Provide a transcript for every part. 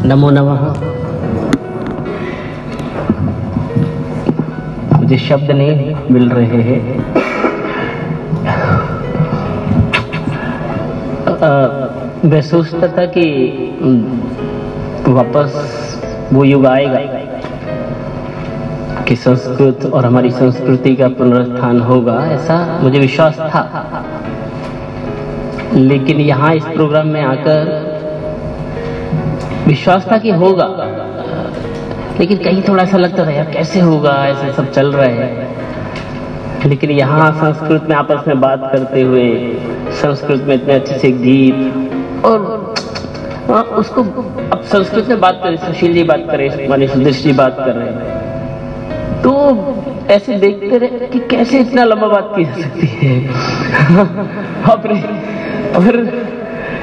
नमो नमः। मुझे शब्द नहीं मिल रहे हैं। मैं सोचता था कि वापस वो युग आएगा कि संस्कृत और हमारी संस्कृति का पुनरुत्थान होगा, ऐसा मुझे विश्वास था। लेकिन यहाँ इस प्रोग्राम में आकर विश्वास था कि होगा, लेकिन कहीं थोड़ा सा लगता था यार कैसे होगा, ऐसे सब चल रहा है। लेकिन यहाँ संस्कृत में आपस में बात करते हुए, संस्कृत में इतने अच्छे से गीत, और उसको अब संस्कृत में बात करें, सुशील जी बात करें, मनीष जी बात कर रहे हैं, तो ऐसे देखते रहे कि कैसे इतना लंबा बात की जा सकती है। और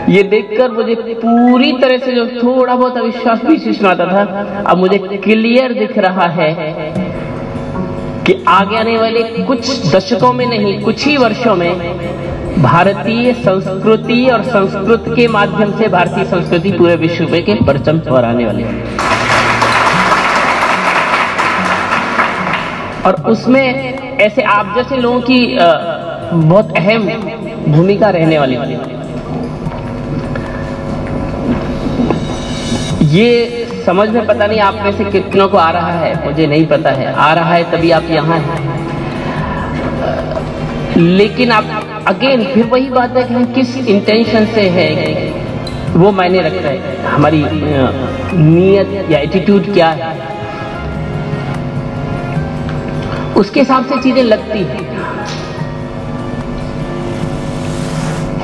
ये देखकर मुझे पूरी तरह से जो थोड़ा बहुत अविश्वास बीच में आता था, अब मुझे क्लियर दिख रहा है कि आगे आने वाले कुछ दशकों में नहीं, कुछ ही वर्षों में भारतीय संस्कृति और संस्कृत के माध्यम से भारतीय संस्कृति पूरे विश्व में के परचम फहराने वाली है। और उसमें ऐसे आप जैसे लोगों की बहुत अहम भूमिका रहने वाली है। ये समझ में पता नहीं आप में से कितनों को आ रहा है, मुझे नहीं पता है। आ रहा है तभी आप यहाँ हैं। लेकिन आप अगेन फिर वही बात है कि हम किस इंटेंशन से है वो मायने रखता है। हमारी नीयत या एटीट्यूड क्या है, उसके हिसाब से चीजें लगती हैं।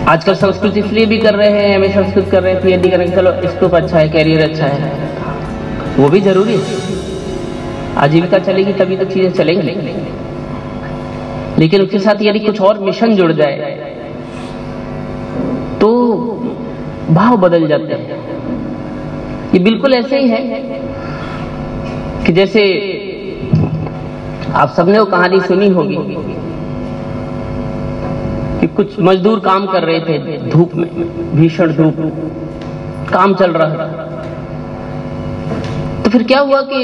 आजकल संस्कृत इसलिए भी कर रहे हैं, हमें संस्कृत कर रहे हैं, पीएचडी कर रहे हैं, चलो स्कोप अच्छा है, कैरियर अच्छा है, वो भी जरूरी है। आजीविका चलेगी तभी तो चीजें चलेंगी। लेकिन उसके साथ यदि कुछ और मिशन जुड़ जाए तो भाव बदल जाते हैं। ये बिल्कुल ऐसे ही है कि जैसे आप सबने वो कहानी सुनी होगी कि कुछ मजदूर काम कर रहे थे धूप में, भीषण धूप, काम चल रहा था। तो फिर क्या हुआ कि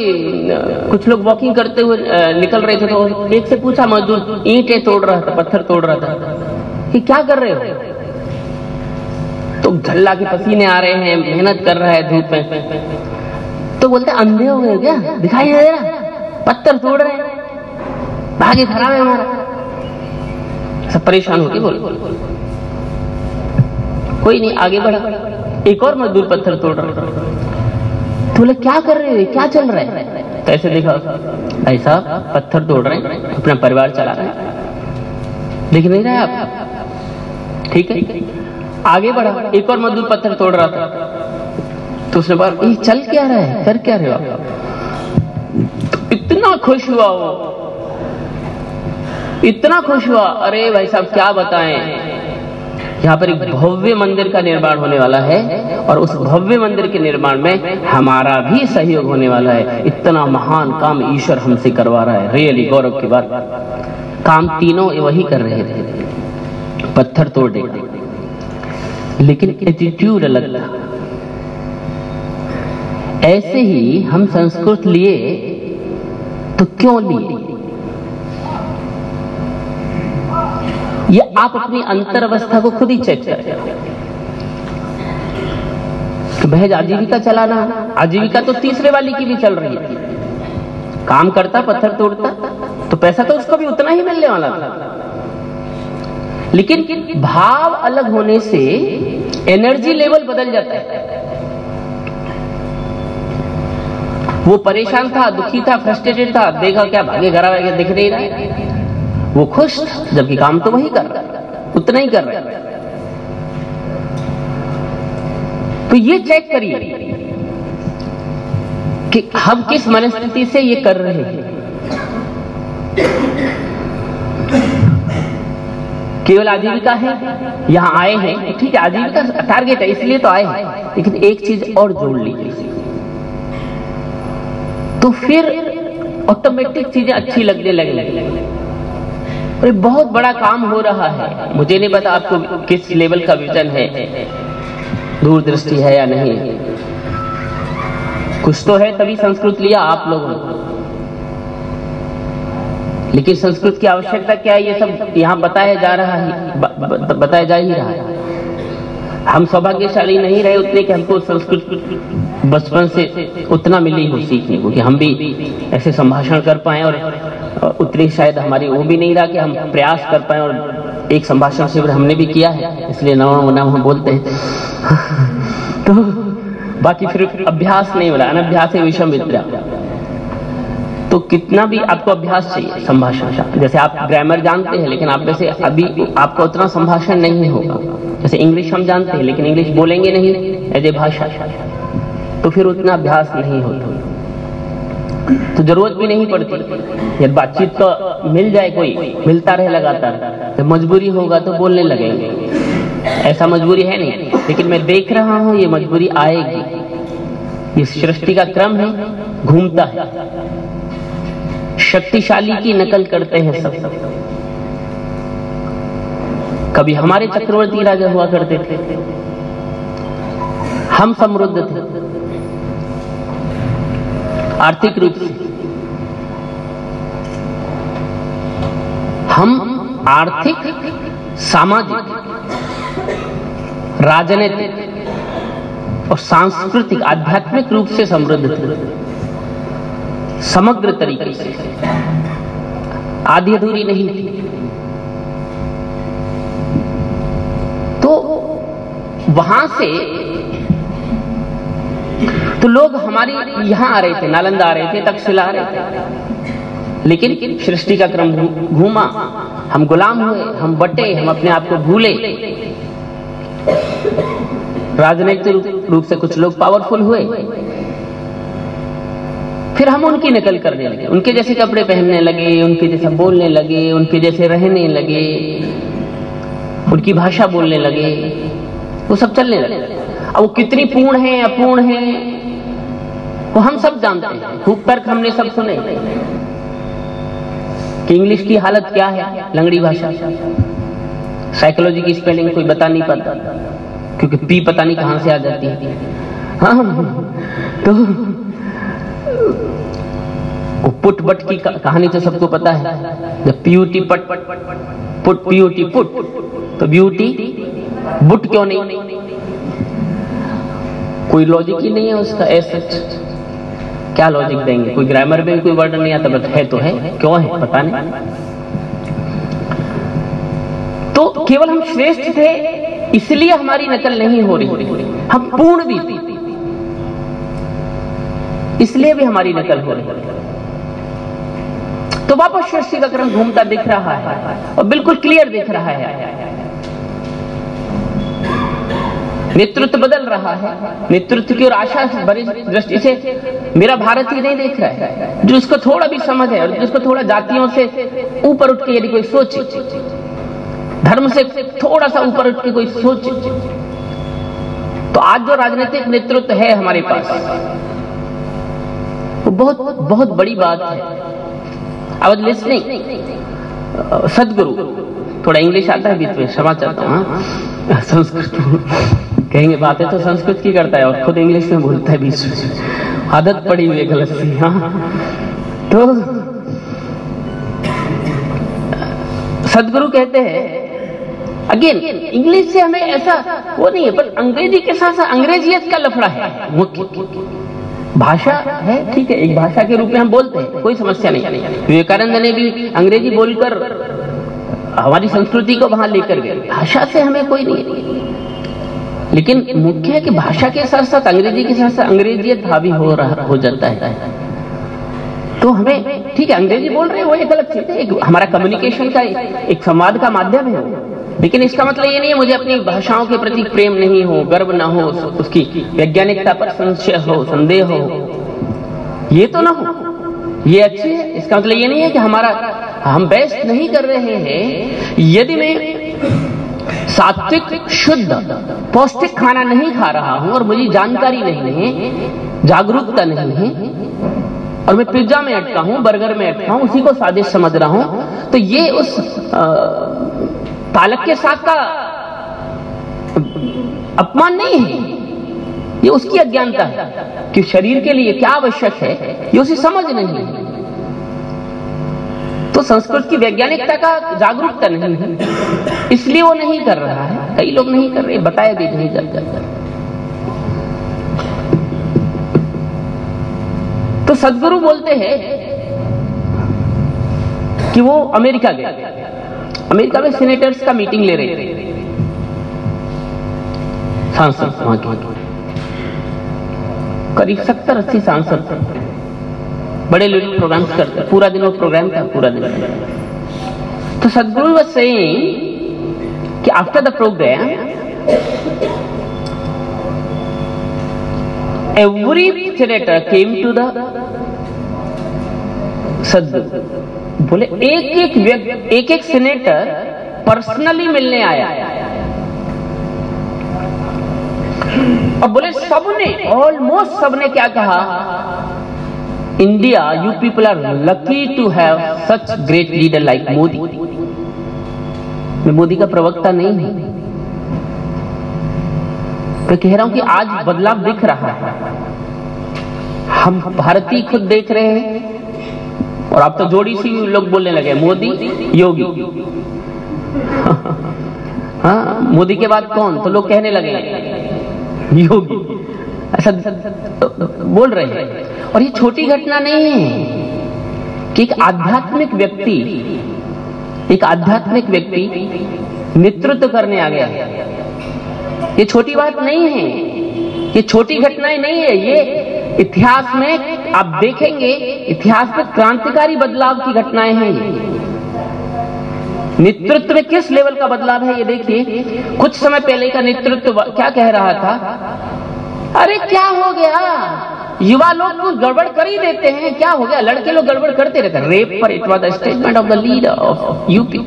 कुछ लोग वॉकिंग करते हुए निकल रहे थे, तो एक से पूछा मजदूर, ईंटें तोड़ रहा था, पत्थर तोड़ रहा था, कि क्या कर रहे हो? तो झल्ला के पसीने आ रहे हैं, मेहनत कर रहा है धूप में। तो बोलते अंधे हो गए क्या, दिखाई नहीं दे रहा? पत्थर तोड़ रहे हैं, भाग्य खराब है हमारा। सब परेशान होके बोल, कोई नहीं, आगे बढ़ा। एक और मजदूर पत्थर तोड़ रहा है। तो बोले क्या कर रहे हो, क्या चल रहा है? तो ऐसे देखा, भाई साहब पत्थर तोड़ रहे हैं, अपना परिवार चला रहे हैं, देख नहीं रहे आप? ठीक है, आगे बढ़ा। एक और मजदूर पत्थर तोड़ रहा था। तो उसने बोला ये चल क्या रहा है, कर क्या रहे हो आप? तो इतना खुश हुआ वो, इतना खुश हुआ, अरे भाई साहब क्या बताएं, यहाँ पर एक भव्य मंदिर का निर्माण होने वाला है और उस भव्य मंदिर के निर्माण में हमारा भी सहयोग होने वाला है। इतना महान काम ईश्वर हमसे करवा रहा है, रियली गौरव की बात। काम तीनों वही कर रहे थे, पत्थर तोड़ दे, लेकिन एटीट्यूड अलग था। ऐसे ही हम संस्कृत लिए तो क्यों लिए, ये आप अपनी अंतर अवस्था को खुद ही चेक करें। महज आजीविका चलाना, आजीविका तो तीसरे वाली की भी चल रही है, काम करता पत्थर तोड़ता, तो पैसा तो उसको भी उतना ही मिलने वाला था। लेकिन भाव अलग होने से एनर्जी लेवल बदल जाता है। वो परेशान था, दुखी था, फ्रस्ट्रेटेड था, देखा क्या भागे घर आ गया, दिख नहीं रहा है। वो खुश, जबकि काम तो वही कर रहा है, उतना ही कर रहा है। तो ये चेक करिए कि हम किस मनस्थिति से ये कर रहे हैं। केवल आजीविका है, यहां आए हैं, ठीक है, आजीविका टारगेट है इसलिए तो आए हैं, लेकिन एक चीज और जोड़ लीजिए तो फिर ऑटोमेटिक चीजें अच्छी लगने लगेंगी। और बहुत बड़ा काम हो रहा है। मुझे नहीं पता आपको किस लेवल का विजन है, दूरदृष्टि है या नहीं, कुछ तो है तभी संस्कृत लिया आप लोगों ने, लेकिन संस्कृत की आवश्यकता क्या है ये सब यहाँ बताया जा रहा है, बताया जा ही रहा है। हम सौभाग्यशाली नहीं रहे उतने कि हमको संस्कृत बचपन से उतना मिली हो सीखने को कि हम भी ऐसे संभाषण कर पाए, और उतनी शायद हमारी वो भी नहीं रहा कि हम प्रयास कर पाए। और एक संभाषण शिविर हमने भी किया है, इसलिए नव नव हम बोलते हैं। तो बाकी फिर अभ्यास नहीं हो रहा, अनभ्यास विषम विद्या। तो कितना भी आपको अभ्यास चाहिए संभाषण, जैसे आप ग्रामर जानते हैं लेकिन आप में से अभी आपका उतना संभाषण नहीं होगा। जैसे इंग्लिश हम जानते हैं लेकिन इंग्लिश बोलेंगे नहीं एज ए भाषा, तो फिर उतना अभ्यास नहीं होता, तो जरूरत भी नहीं पड़ती। जब बातचीत तो मिल जाए, कोई मिलता रहे लगातार, जब मजबूरी होगा तो बोलने लगेंगे। ऐसा मजबूरी है नहीं, लेकिन मैं देख रहा हूं ये मजबूरी आएगी। ये सृष्टि का क्रम है, घूमता है। शक्तिशाली की नकल करते हैं सब। कभी हमारे चक्रवर्ती राजा हुआ करते थे, हम समृद्ध थे आर्थिक रूप से, हम आर्थिक, सामाजिक, राजनीतिक और सांस्कृतिक, आध्यात्मिक रूप से समृद्ध थे, समग्र तरीके से, आधी अधूरी नहीं थी। तो वहां से तो लोग हमारी यहां आ रहे थे, नालंदा आ रहे थे, तक्षशिला आ रहे थे, लेकिन सृष्टि का क्रम घूमा, हम गुलाम हुए, हम बटे, हम अपने आप को भूले। राजनीतिक रूप से कुछ लोग पावरफुल हुए, फिर हम उनकी नकल करने लगे, उनके जैसे कपड़े पहनने लगे, उनके जैसा बोलने लगे, उनके जैसे रहने लगे, उनकी भाषा बोलने लगे, वो सब चलने लगे। अब वो कितनी पूर्ण है अपूर्ण है वो हम सब जानते हैं, खूब तर्क हमने सब सुने कि इंग्लिश की हालत क्या है, लंगड़ी भाषा। साइकोलॉजी की स्पेलिंग कोई बता नहीं पाता, क्योंकि पी पता नहीं कहां से आ जाती है। हाँ, तो पुट बट की कहानी तो सबको पता है, जब पीयूटी पट पुट, पीयूटी पुट, तो ब्यूटी बुट क्यों नहीं? कोई लॉजिक ही नहीं है उसका। ऐसा क्या लॉजिक देंगे? कोई ग्रामर में कोई वर्ड नहीं आता, बट है तो है, क्यों है पता नहीं। तो केवल हम श्रेष्ठ थे इसलिए हमारी नकल नहीं हो रही, हम पूर्ण भी थे इसलिए भी हमारी नकल हो रही। तो वापस सृष्टि का क्रम घूमता दिख रहा है और बिल्कुल क्लियर दिख रहा है। नेतृत्व बदल रहा है, नेतृत्व की ओर आशा भरी दृष्टि से मेरा भारत ही नहीं देख रहा है। जो उसको थोड़ा भी समझ है और जिसको थोड़ा जातियों से ऊपर उठ के यदि कोई सोचे, धर्म से थोड़ा सा ऊपर उठ के कोई सोचे, तो आज जो राजनीतिक नेतृत्व है हमारे पास, वो बहुत बहुत बड़ी बात है। I was listening, सदगुरु, थोड़ा इंग्लिश आता है बीच में, क्षमा चाहता हूँ। संस्कृत कहेंगे, बातें तो संस्कृत की करता है और खुद इंग्लिश में बोलता है बीच में, आदत पड़ी हुई है गलत सी। हाँ, तो सदगुरु कहते हैं, अगेन इंग्लिश से हमें ऐसा वो नहीं है, पर अंग्रेजी के साथ साथ अंग्रेजियत का लफड़ा है। मुख्य भाषा है, ठीक है, एक भाषा के रूप में हम बोलते हैं, कोई समस्या नहीं। विवेकानंद ने भी अंग्रेजी बोलकर हमारी संस्कृति को वहां लेकर गए। भाषा से हमें कोई नहीं, लेकिन मुख्य है कि भाषा के साथ साथ अंग्रेजी के साथ साथ अंग्रेजियत हावी हो जाता है। तो हमें ठीक है, अंग्रेजी बोल रहे हैं वो एक अलग चीज है, एक हमारा कम्युनिकेशन का एक संवाद का माध्यम है, लेकिन इसका मतलब ये नहीं है मुझे अपनी भाषाओं के प्रति प्रेम नहीं हो, गर्व ना हो, उसकी वैज्ञानिकता पर संशय हो, संदेह हो, ये तो ना हो। ये अच्छी है, इसका मतलब ये नहीं है कि हम बेस्ट नहीं कर रहे हैं। यदि मैं सात्विक, शुद्ध, पौष्टिक खाना नहीं खा रहा हूं और मुझे जानकारी नहीं है, जागरूकता नहीं है, और मैं पिज्जा में अटका हूं, बर्गर में अटका हूं, उसी को स्वादिष्ट समझ रहा हूं, तो ये उस पालक के साथ का अपमान नहीं है, ये उसकी अज्ञानता है कि शरीर के लिए क्या आवश्यक है ये उसे समझ नहीं है। तो संस्कृत की वैज्ञानिकता का जागरूकता नहीं है, इसलिए वो नहीं कर रहा है। कई लोग नहीं कर रहे, बताया भी नहीं जाता। तो सदगुरु बोलते हैं कि वो अमेरिका गए, अमेरिका में सीनेटर्स का मीटिंग ले रहे थे, सांसद वहां के करीब 70-80 सांसद थे। बड़े लोग प्रोग्राम्स करते, पूरा दिन वो प्रोग्राम था, पूरा दिन। तो सदगुरु वाज सेइंग कि after the programme every senator came to the Sadhguru. बोले एक एक सीनेटर पर्सनली मिलने आया। और बोले सबने, ऑलमोस्ट सबने क्या कहा, India, you people are lucky to have such great leader like Modi. मैं मोदी का प्रवक्ता नहीं हूं, मैं कह रहा हूं कि आज बदलाव दिख रहा है। हम भारतीय खुद देख रहे हैं, और अब तो जोड़ी सी लोग बोलने लगे मोदी योगी। हाँ, मोदी के बाद कौन, तो लोग कहने लगे योगी, ऐसा बोल रहे हैं। और ये छोटी घटना नहीं है कि एक आध्यात्मिक व्यक्ति नेतृत्व करने आ गया। ये छोटी बात नहीं है, ये छोटी घटनाएं नहीं है। ये इतिहास में आप देखेंगे, इतिहास में क्रांतिकारी बदलाव की घटनाएं हैं। नेतृत्व में किस लेवल का बदलाव है ये देखिए। कुछ समय पहले का नेतृत्व क्या कह रहा था, अरे क्या हो गया, युवा लोग कुछ गड़बड़ कर ही देते हैं, क्या हो गया, लड़के लोग गड़बड़ करते रहते हैं। रेप पर it was the statement of the leader of UP.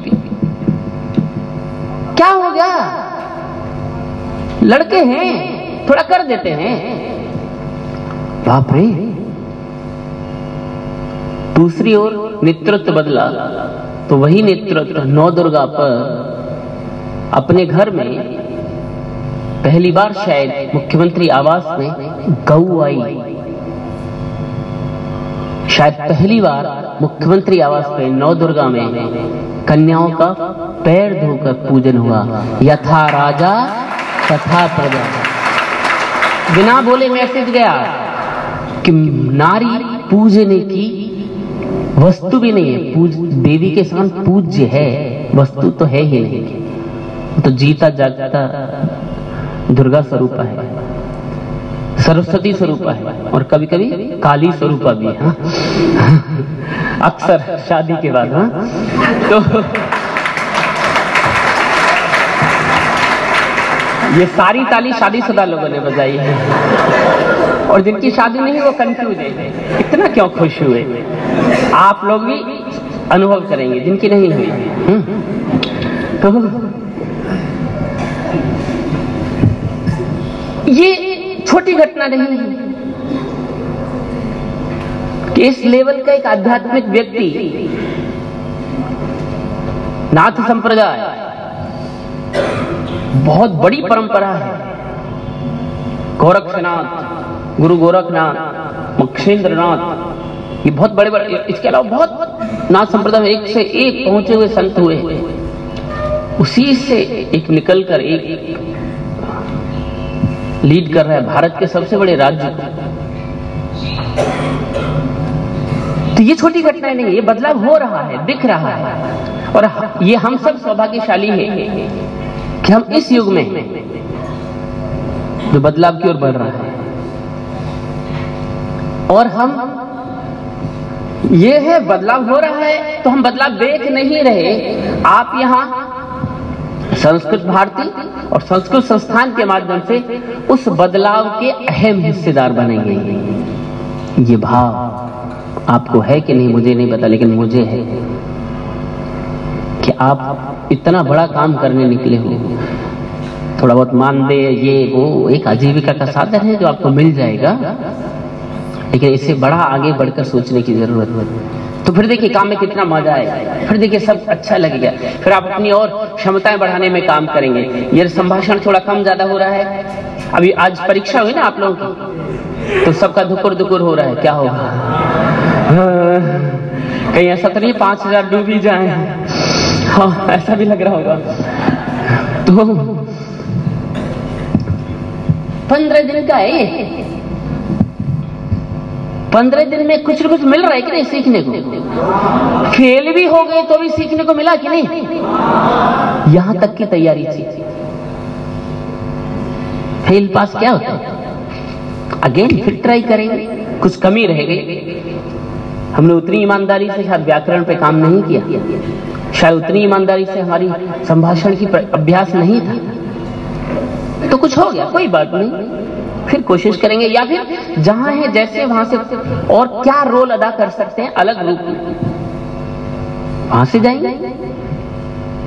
क्या हो गया, लड़के हैं थोड़ा कर देते हैं। बाप रे। दूसरी ओर नेतृत्व बदला, तो वही नेतृत्व नवदुर्गा पर अपने घर में पहली बार शायद मुख्यमंत्री आवास में गऊ आई। शायद पहली बार मुख्यमंत्री आवास में नवदुर्गा में कन्याओं का पैर धोकर पूजन हुआ। यथा राजा तथा प्रजा। बिना बोले मैसेज गया कि नारी पूजने की वस्तु भी नहीं है, देवी के समान पूज्य है, वस्तु तो है ही नहीं। तो जीता जागता दुर्गा स्वरूपा है, सरस्वती स्वरूपा है, और कभी कभी काली स्वरूपा भी है। अक्सर शादी के बाद। तो ये सारी ताली शादीशुदा लोगों ने बजाई है, और जिनकी शादी नहीं वो कंफ्यूज है, इतना क्यों खुश हुए। आप लोग भी अनुभव करेंगे जिनकी नहीं हुई। तो ये छोटी घटना नहीं है कि इस लेवल का एक आध्यात्मिक व्यक्ति, नाथ संप्रदाय बहुत बड़ी परंपरा है। गोरक्षनाथ, गुरु गोरखनाथ, मक्षेंद्रनाथ, ये बहुत बड़े बड़े, इसके अलावा बहुत नाथ संप्रदाय में एक से एक पहुंचे हुए संत हुए। उसी से एक निकलकर एक लीड कर रहा है भारत के सबसे बड़े राज्य को। तो ये छोटी घटनाएं नहीं, ये बदलाव हो रहा है, दिख रहा है। और ये हम सब सौभाग्यशाली हैं कि हम इस युग में जो बदलाव की ओर बढ़ रहा है, और हम ये है बदलाव हो रहा है तो हम बदलाव देख नहीं रहे। आप यहाँ संस्कृत भारती और संस्कृत संस्थान के माध्यम से उस बदलाव के अहम हिस्सेदार बनेंगे। ये भाव आपको है कि नहीं मुझे नहीं पता, लेकिन मुझे है कि आप इतना बड़ा काम करने निकले हो। थोड़ा बहुत मानदेय, ये वो एक आजीविका का साधन है जो आपको मिल जाएगा, लेकिन इससे बड़ा आगे बढ़कर सोचने की जरूरत है। तो फिर देखिए काम में कितना मजा आएगा, फिर देखिए सब अच्छा लगेगा, फिर आप अपनी और क्षमताएं बढ़ाने में काम करेंगे। ये संभाषण थोड़ा कम ज्यादा हो रहा है, अभी आज परीक्षा हुई ना आप लोगों की, तो सबका धुकुर धुकुर हो रहा है, क्या होगा, कहीं ऐसा तो नहीं 5000 डूब ही जाए। हाँ, ऐसा भी लग रहा होगा। तो 15 दिन का है ये, 15 दिन में कुछ न कुछ मिल रहा है कि नहीं सीखने को? फेल भी हो गए तो भी सीखने को मिला कि नहीं? यहां तक की तैयारी थी। फेल पास क्या होता है? अगेन फिर ट्राई करेंगे, कुछ कमी रह गई, हमने उतनी ईमानदारी से शायद व्याकरण पे काम नहीं किया, शायद उतनी ईमानदारी से हमारी संभाषण की अभ्यास नहीं था, तो कुछ हो गया, कोई बात नहीं, फिर कोशिश करेंगे, या फिर जहां है जैसे वहां से और क्या रोल अदा कर सकते हैं अलग रूप में, वहां से जाएंगे,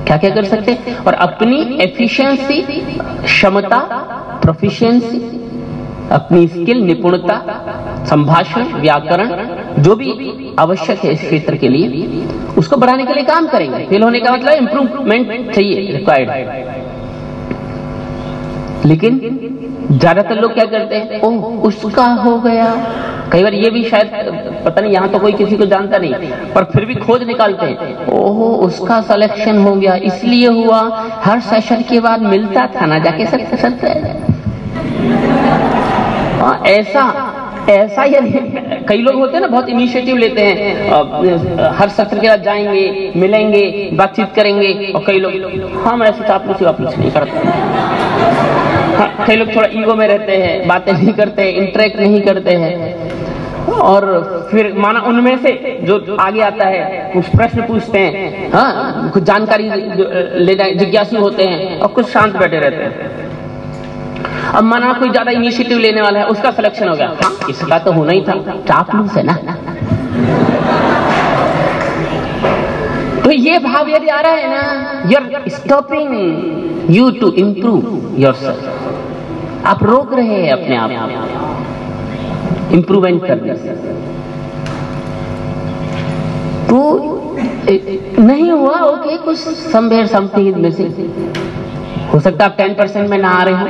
क्या क्या कर सकते हैं, और अपनी एफिशिएंसी, क्षमता, प्रोफिशिएंसी, अपनी स्किल, निपुणता, संभाषण, व्याकरण, जो भी आवश्यक है इस क्षेत्र के लिए, उसको बढ़ाने के लिए काम करेंगे। फेल होने का मतलब इंप्रूवमेंट चाहिए, रिक्वायर्ड। लेकिन ज्यादातर लोग क्या करते हैं, ओह उसका हो गया, कई बार ये भी शायद पता नहीं, यहां तो कोई किसी को जानता नहीं, पर फिर भी खोज निकालते हैं, ओहो उसका सिलेक्शन हो गया, इसलिए हुआ, हर सेशन के बाद मिलता था ना जाके सर। ऐसा ही कई लोग होते हैं ना, बहुत इनिशिएटिव लेते हैं, हर सत्र के बाद जाएंगे, मिलेंगे, बातचीत करेंगे, और कई लोग हाँ मैं ऐसे चापलूसी नहीं करता। हाँ, कई लोग थोड़ा ईगो में रहते हैं, बातें नहीं करते, इंटरेक्ट नहीं करते हैं, और फिर माना उनमें से जो आगे आता है कुछ प्रश्न पूछते हैं, हाँ कुछ जानकारी लेना जिज्ञासु होते हैं, और कुछ शांत बैठे रहते हैं। अब माना कोई ज्यादा इनिशिएटिव लेने वाला है, उसका सिलेक्शन हो गया, हाँ इसका तो होना ही था, चापलूस है ना। तो ये भाव यदि आ रहा है ना, you are stopping you to improve yourself, आप रोक रहे हैं अपने आप इंप्रूवमेंट करने से, तो नहीं हुआ, ओके, कुछ समवेयर समथिंग इज मिसिंग, हो सकता है आप 10% में ना आ रहे हो,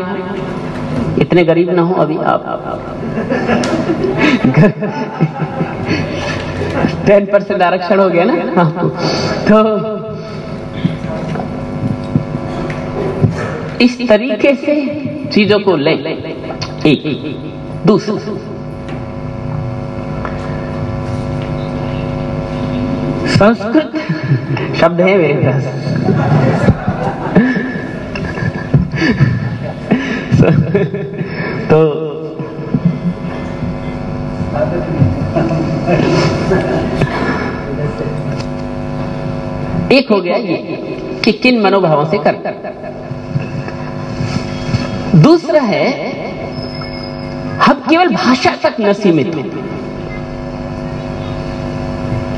इतने गरीब ना हो अभी आप 10% आरक्षण हो गया ना। तो इस तरीके से चीजों को लें। एक दूसरा, संस्कृत शब्द है मेरे पास, तो एक हो गया ये कि किन मनोभावों से कर, दूसरा है हम केवल भाषा तक न सीमित हैं।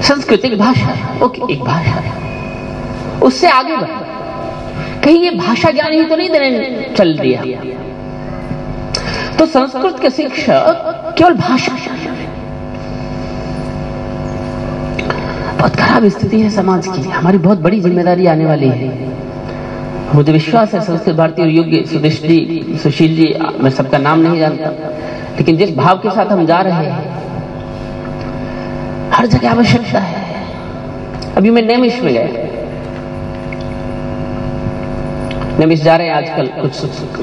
संस्कृत एक भाषा, ओके एक भाषा, उससे आगे बढ़, कहीं ये भाषा ज्ञान ही तो नहीं देने चल दिया। तो संस्कृत के शिक्षक केवल भाषा, बहुत खराब स्थिति है समाज की, हमारी बहुत बड़ी जिम्मेदारी आने वाली है। मुझे विश्वास है संस्कृत भारती और योग्य सुदेश जी, सुशील जी, मैं सबका नाम नहीं जानता, लेकिन जिस भाव के साथ हम जा रहे हैं, हर जगह आवश्यकता है। अभी मैं नेमिश में गया, नेमिश जा रहे हैं आजकल, कुछ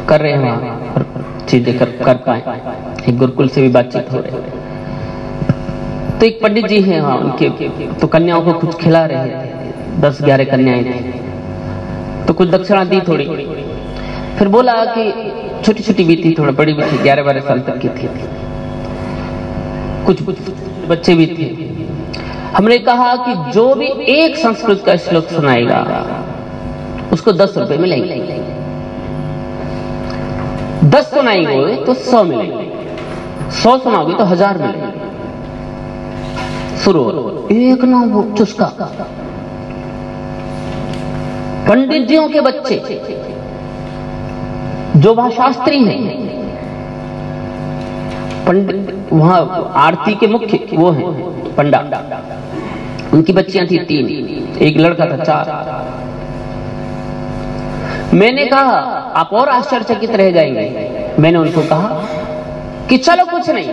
कर रहे हैं वहां, चीजें कर पाए, एक गुरुकुल से भी बातचीत हो रही है। तो एक पंडित जी हैं वहां, उनके तो कन्याओं को कुछ खिला रहे थे, 10-11 कन्याएं थी, तो कुछ दक्षिणा दी थोड़ी, फिर बोला कि छोटी छोटी भी थी, थोड़ा बड़ी भी थी, 11-12 साल तक की थी, कुछ बच्चे भी थे। हमने कहा कि जो भी एक संस्कृत का श्लोक सुनाएगा उसको 10 रुपए मिलेंगे, 10 सुनाएंगे तो 100 मिलेंगे, 100 सुनाओगे तो 1000 मिलेंगे। शुरू एक ना वो चुस्का, पंडित जियों के बच्चे जो वहां शास्त्री हैं, पंडित वहां आरती के मुख्य वो हैं पंडा, उनकी बच्चियां थी 3, एक लड़का था 4। मैंने कहा आप और आश्चर्यचकित रह जाएंगे, मैंने उनको कहा कि चलो कुछ नहीं,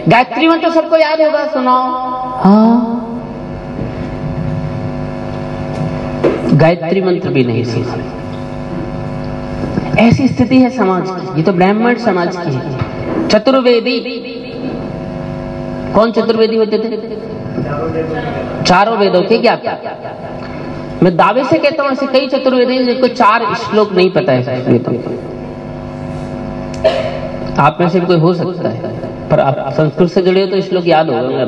गायत्री मंत्र तो सबको याद होगा, सुनाओ। हाँ, गायत्री मंत्र भी नहीं सुना। ऐसी स्थिति है समाज की। ये तो ब्राह्मण समाज की है। चतुर्वेदी, कौन चतुर्वेदी होते थे? चारों वेदों के ज्ञाता। मैं दावे से कहता हूं ऐसे कई चतुर्वेदी जिनको 4 श्लोक नहीं पता है। आप में से भी कोई हो सकता है, पर आप संस्कृत से जुड़े हो तो श्लोक याद होगा।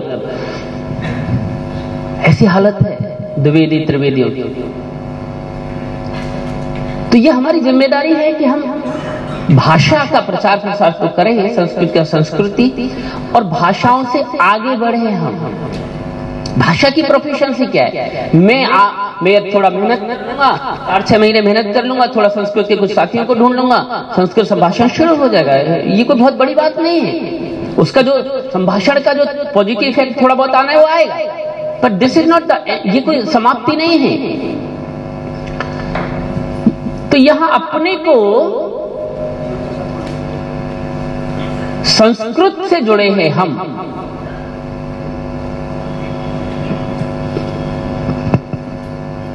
ऐसी हालत है द्विवेदी त्रिवेदियों की। तो यह हमारी जिम्मेदारी है कि हम भाषा का प्रचार प्रसार तो करें, संस्कृत का संस्कृति, और भाषाओं से आगे बढ़े। हम भाषा की प्रोफिशिएंसी क्या है? मैं थोड़ा मेहनत करूंगा, 4-6 महीने मेहनत कर लूंगा, थोड़ा संस्कृत के कुछ साथियों को ढूंढ लूंगा, संस्कृत संभाषण शुरू हो जाएगा। ये कोई बहुत बड़ी बात नहीं है। उसका जो संभाषण का जो पॉजिटिव इफेक्ट थोड़ा बहुत आना है वो आएगा, पर दिस इज नॉट द, ये कोई समाप्ति नहीं है। तो यहां अपने को संस्कृत से जुड़े हैं हम।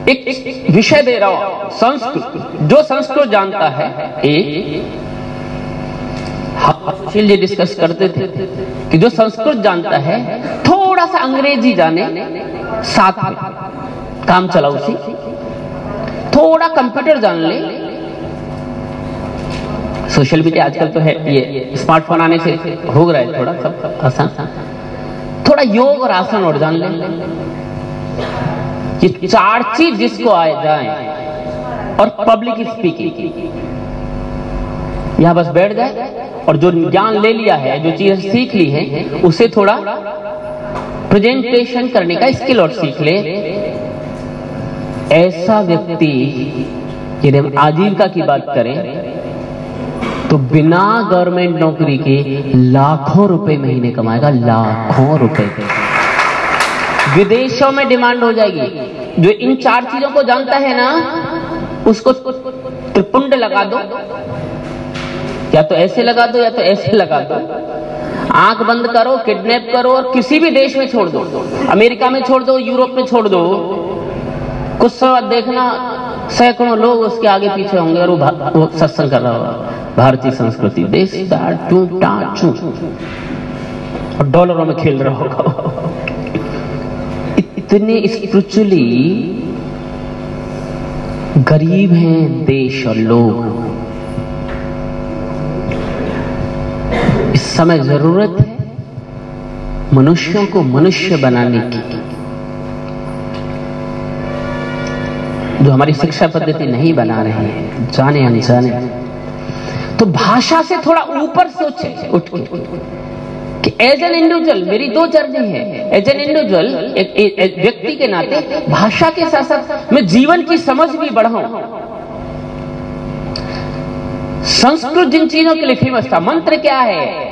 एक विषय दे रहा हूं, संस्कृत। जो संस्कृत जानता है, हम जी डिस्कस करते थे कि जो संस्कृत जानता है थोड़ा सा अंग्रेजी जाने, साथ में काम चला उसी, थोड़ा कंप्यूटर जान ले। सोशल मीडिया आजकल तो है, ये स्मार्टफोन आने से हो रहा है थोड़ा सब आसान। थोड़ा योग और आसन और जान ले। ये 4 चीज जिसको आ जाए, और पब्लिक स्पीकिंग, यहां बस बैठ जाए और जो ज्ञान ले लिया है, जो चीज सीख ली है, उसे थोड़ा प्रेजेंटेशन करने का स्किल और सीख ले। ऐसा व्यक्ति, यदि हम आजीविका की बात करें तो बिना गवर्नमेंट नौकरी के लाखों रुपए महीने कमाएगा, लाखों रुपए। विदेशों में डिमांड हो जाएगी। जो इन 4 चीजों को जानता है ना, उसको त्रिपुंड लगा दो, या तो ऐसे लगा दो या तो ऐसे लगा दो, आंख बंद करो, किडनैप करो और किसी भी देश में छोड़ दो, अमेरिका में छोड़ दो, यूरोप में छोड़ दो। कुछ समय देखना सैकड़ों लोग उसके आगे पीछे होंगे और वो सत्संग कर रहा होगा, भारतीय संस्कृति, देश और डॉलरों में खेल रहा होगा। इतने स्पिरिचुअली गरीब हैं देश और लोग। इस समय जरूरत है मनुष्यों को मनुष्य बनाने की। जो हमारी शिक्षा पद्धति नहीं बना रहे हैं, जाने अनजाने। तो भाषा से थोड़ा ऊपर सोचे उठ के कि एज एन इंडिविजुअल मेरी 2 जर्नी है। एज एन इंडिविजुअल, एक व्यक्ति के नाते भाषा के साथ साथ मैं जीवन की समझ भी बढ़ाऊं। संस्कृत जिन चीजों के लिए फेमस था, मंत्र क्या है?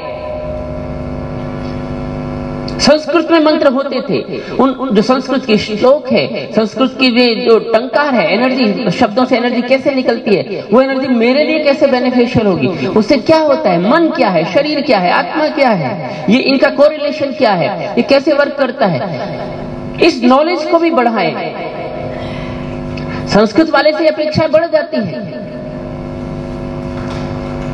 संस्कृत में मंत्र होते थे। उन जो संस्कृत के श्लोक है, संस्कृत की जो टंकार है, एनर्जी, शब्दों से एनर्जी कैसे निकलती है, वो एनर्जी मेरे लिए कैसे बेनिफिशियल होगी, उससे क्या होता है, मन क्या है, शरीर क्या है, आत्मा क्या है, ये इनका कोरिलेशन क्या है, ये कैसे वर्क करता है, इस नॉलेज को भी बढ़ाएं। संस्कृत वाले से अपेक्षाएं बढ़ जाती है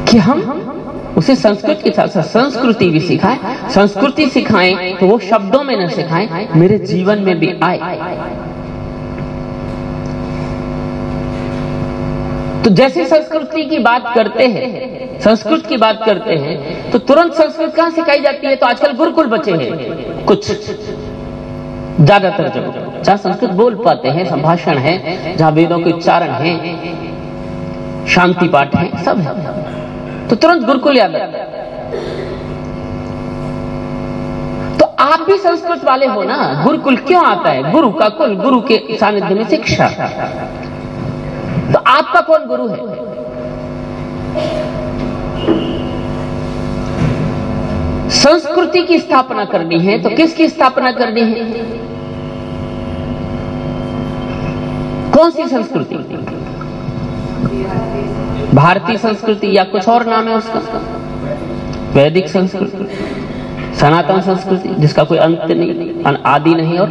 कि हम उसे संस्कृत के साथ साथ संस्कृति भी सिखाएं। संस्कृति सिखाएं तो वो शब्दों में न सिखाएं, मेरे जीवन में भी आए। तो जैसे संस्कृति की बात करते हैं, संस्कृत की बात करते हैं, तो तुरंत संस्कृत कहां सिखाई जाती है? तो आजकल गुरुकुल बचे हैं कुछ, ज्यादातर जगह जहां संस्कृत बोल पाते हैं, संभाषण है, जहां वेदों के उच्चारण है, शांति पाठ है, सब है, तो तुरंत गुरुकुल याद आता है। तो आप भी संस्कृत वाले हो ना, गुरुकुल क्यों आता है? गुरु का कुल, गुरु के सानिध्य में शिक्षा। तो आपका कौन गुरु है? संस्कृति की स्थापना करनी है तो किसकी स्थापना करनी है? कौन सी संस्कृति? भारतीय संस्कृति या कुछ और नाम है उसका, वैदिक संस्कृति, सनातन संस्कृति, जिसका कोई अंत नहीं, आदि नहीं और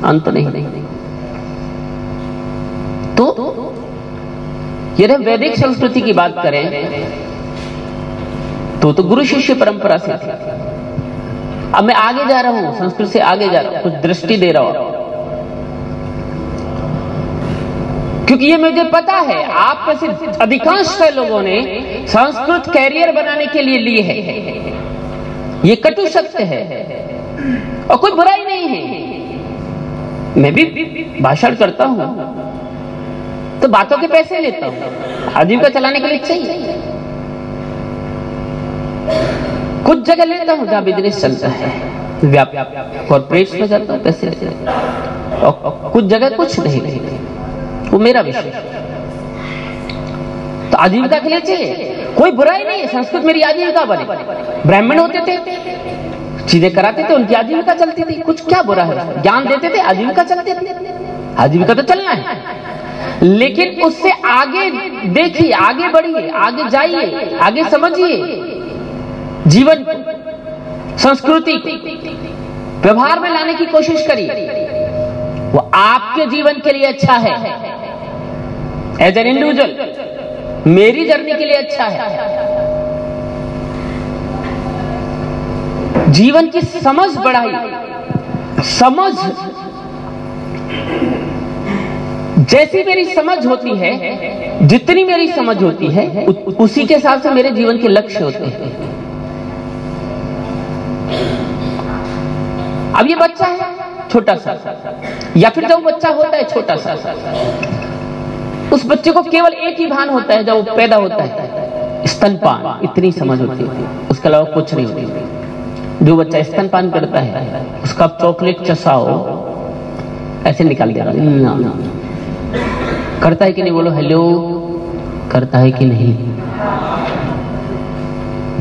अंत नहीं। तो यदि वैदिक संस्कृति की बात करें तो गुरु शिष्य परंपरा से थी। अब मैं आगे जा रहा हूं, संस्कृत से आगे जा रहा हूं, कुछ दृष्टि दे रहा हूं, क्योंकि ये मुझे पता है आप में से अधिकांश लोगों ने संस्कृत कैरियर बनाने के लिए लिए है। ये कटु सत्य है और कोई बुराई नहीं है। मैं भी भाषण करता हूं तो बातों के पैसे लेता हूं, आजीविका चलाने के लिए चाहिए। कुछ जगह लेता हूं जहां बिजनेस चलता है, कॉर्पोरेट्स में जाता हूं, पैसे लेता हूं, और कुछ जगह कुछ नहीं, वो मेरा विषय। तो आजीविका के लिए चाहिए, कोई बुराई नहीं है, संस्कृत मेरी आजीविका बने। ब्राह्मण होते थे, चीजें कराते थे, उनकी आजीविका चलती थी, कुछ क्या बुरा है, ज्ञान देते थे, आजीविका चलती थी, आजीविका तो चलना है। लेकिन उससे आगे देखिए, आगे बढ़िए, आगे जाइए, आगे समझिए, जीवन संस्कृति व्यवहार में लाने की कोशिश करिए। वो आपके जीवन के लिए अच्छा है, एज एन इंडिविजुअल मेरी जर्नी के लिए अच्छा है। जीवन की समझ बढ़ाई, समझ जैसी मेरी समझ होती है, जितनी मेरी समझ होती है, उसी के हिसाब से मेरे जीवन के लक्ष्य होते हैं। अब ये बच्चा है छोटा सा, या फिर जब बच्चा होता है छोटा सा, उस बच्चे को केवल एक ही भान होता है जब वो पैदा होता है, स्तनपान, इतनी समझ होती है, उसके अलावा कुछ नहीं होती। जो बच्चा स्तनपान करता है उसका चॉकलेट चसाओ ऐसे निकाल दिया, करता है कि नहीं, बोलो हेलो, करता है कि नहीं।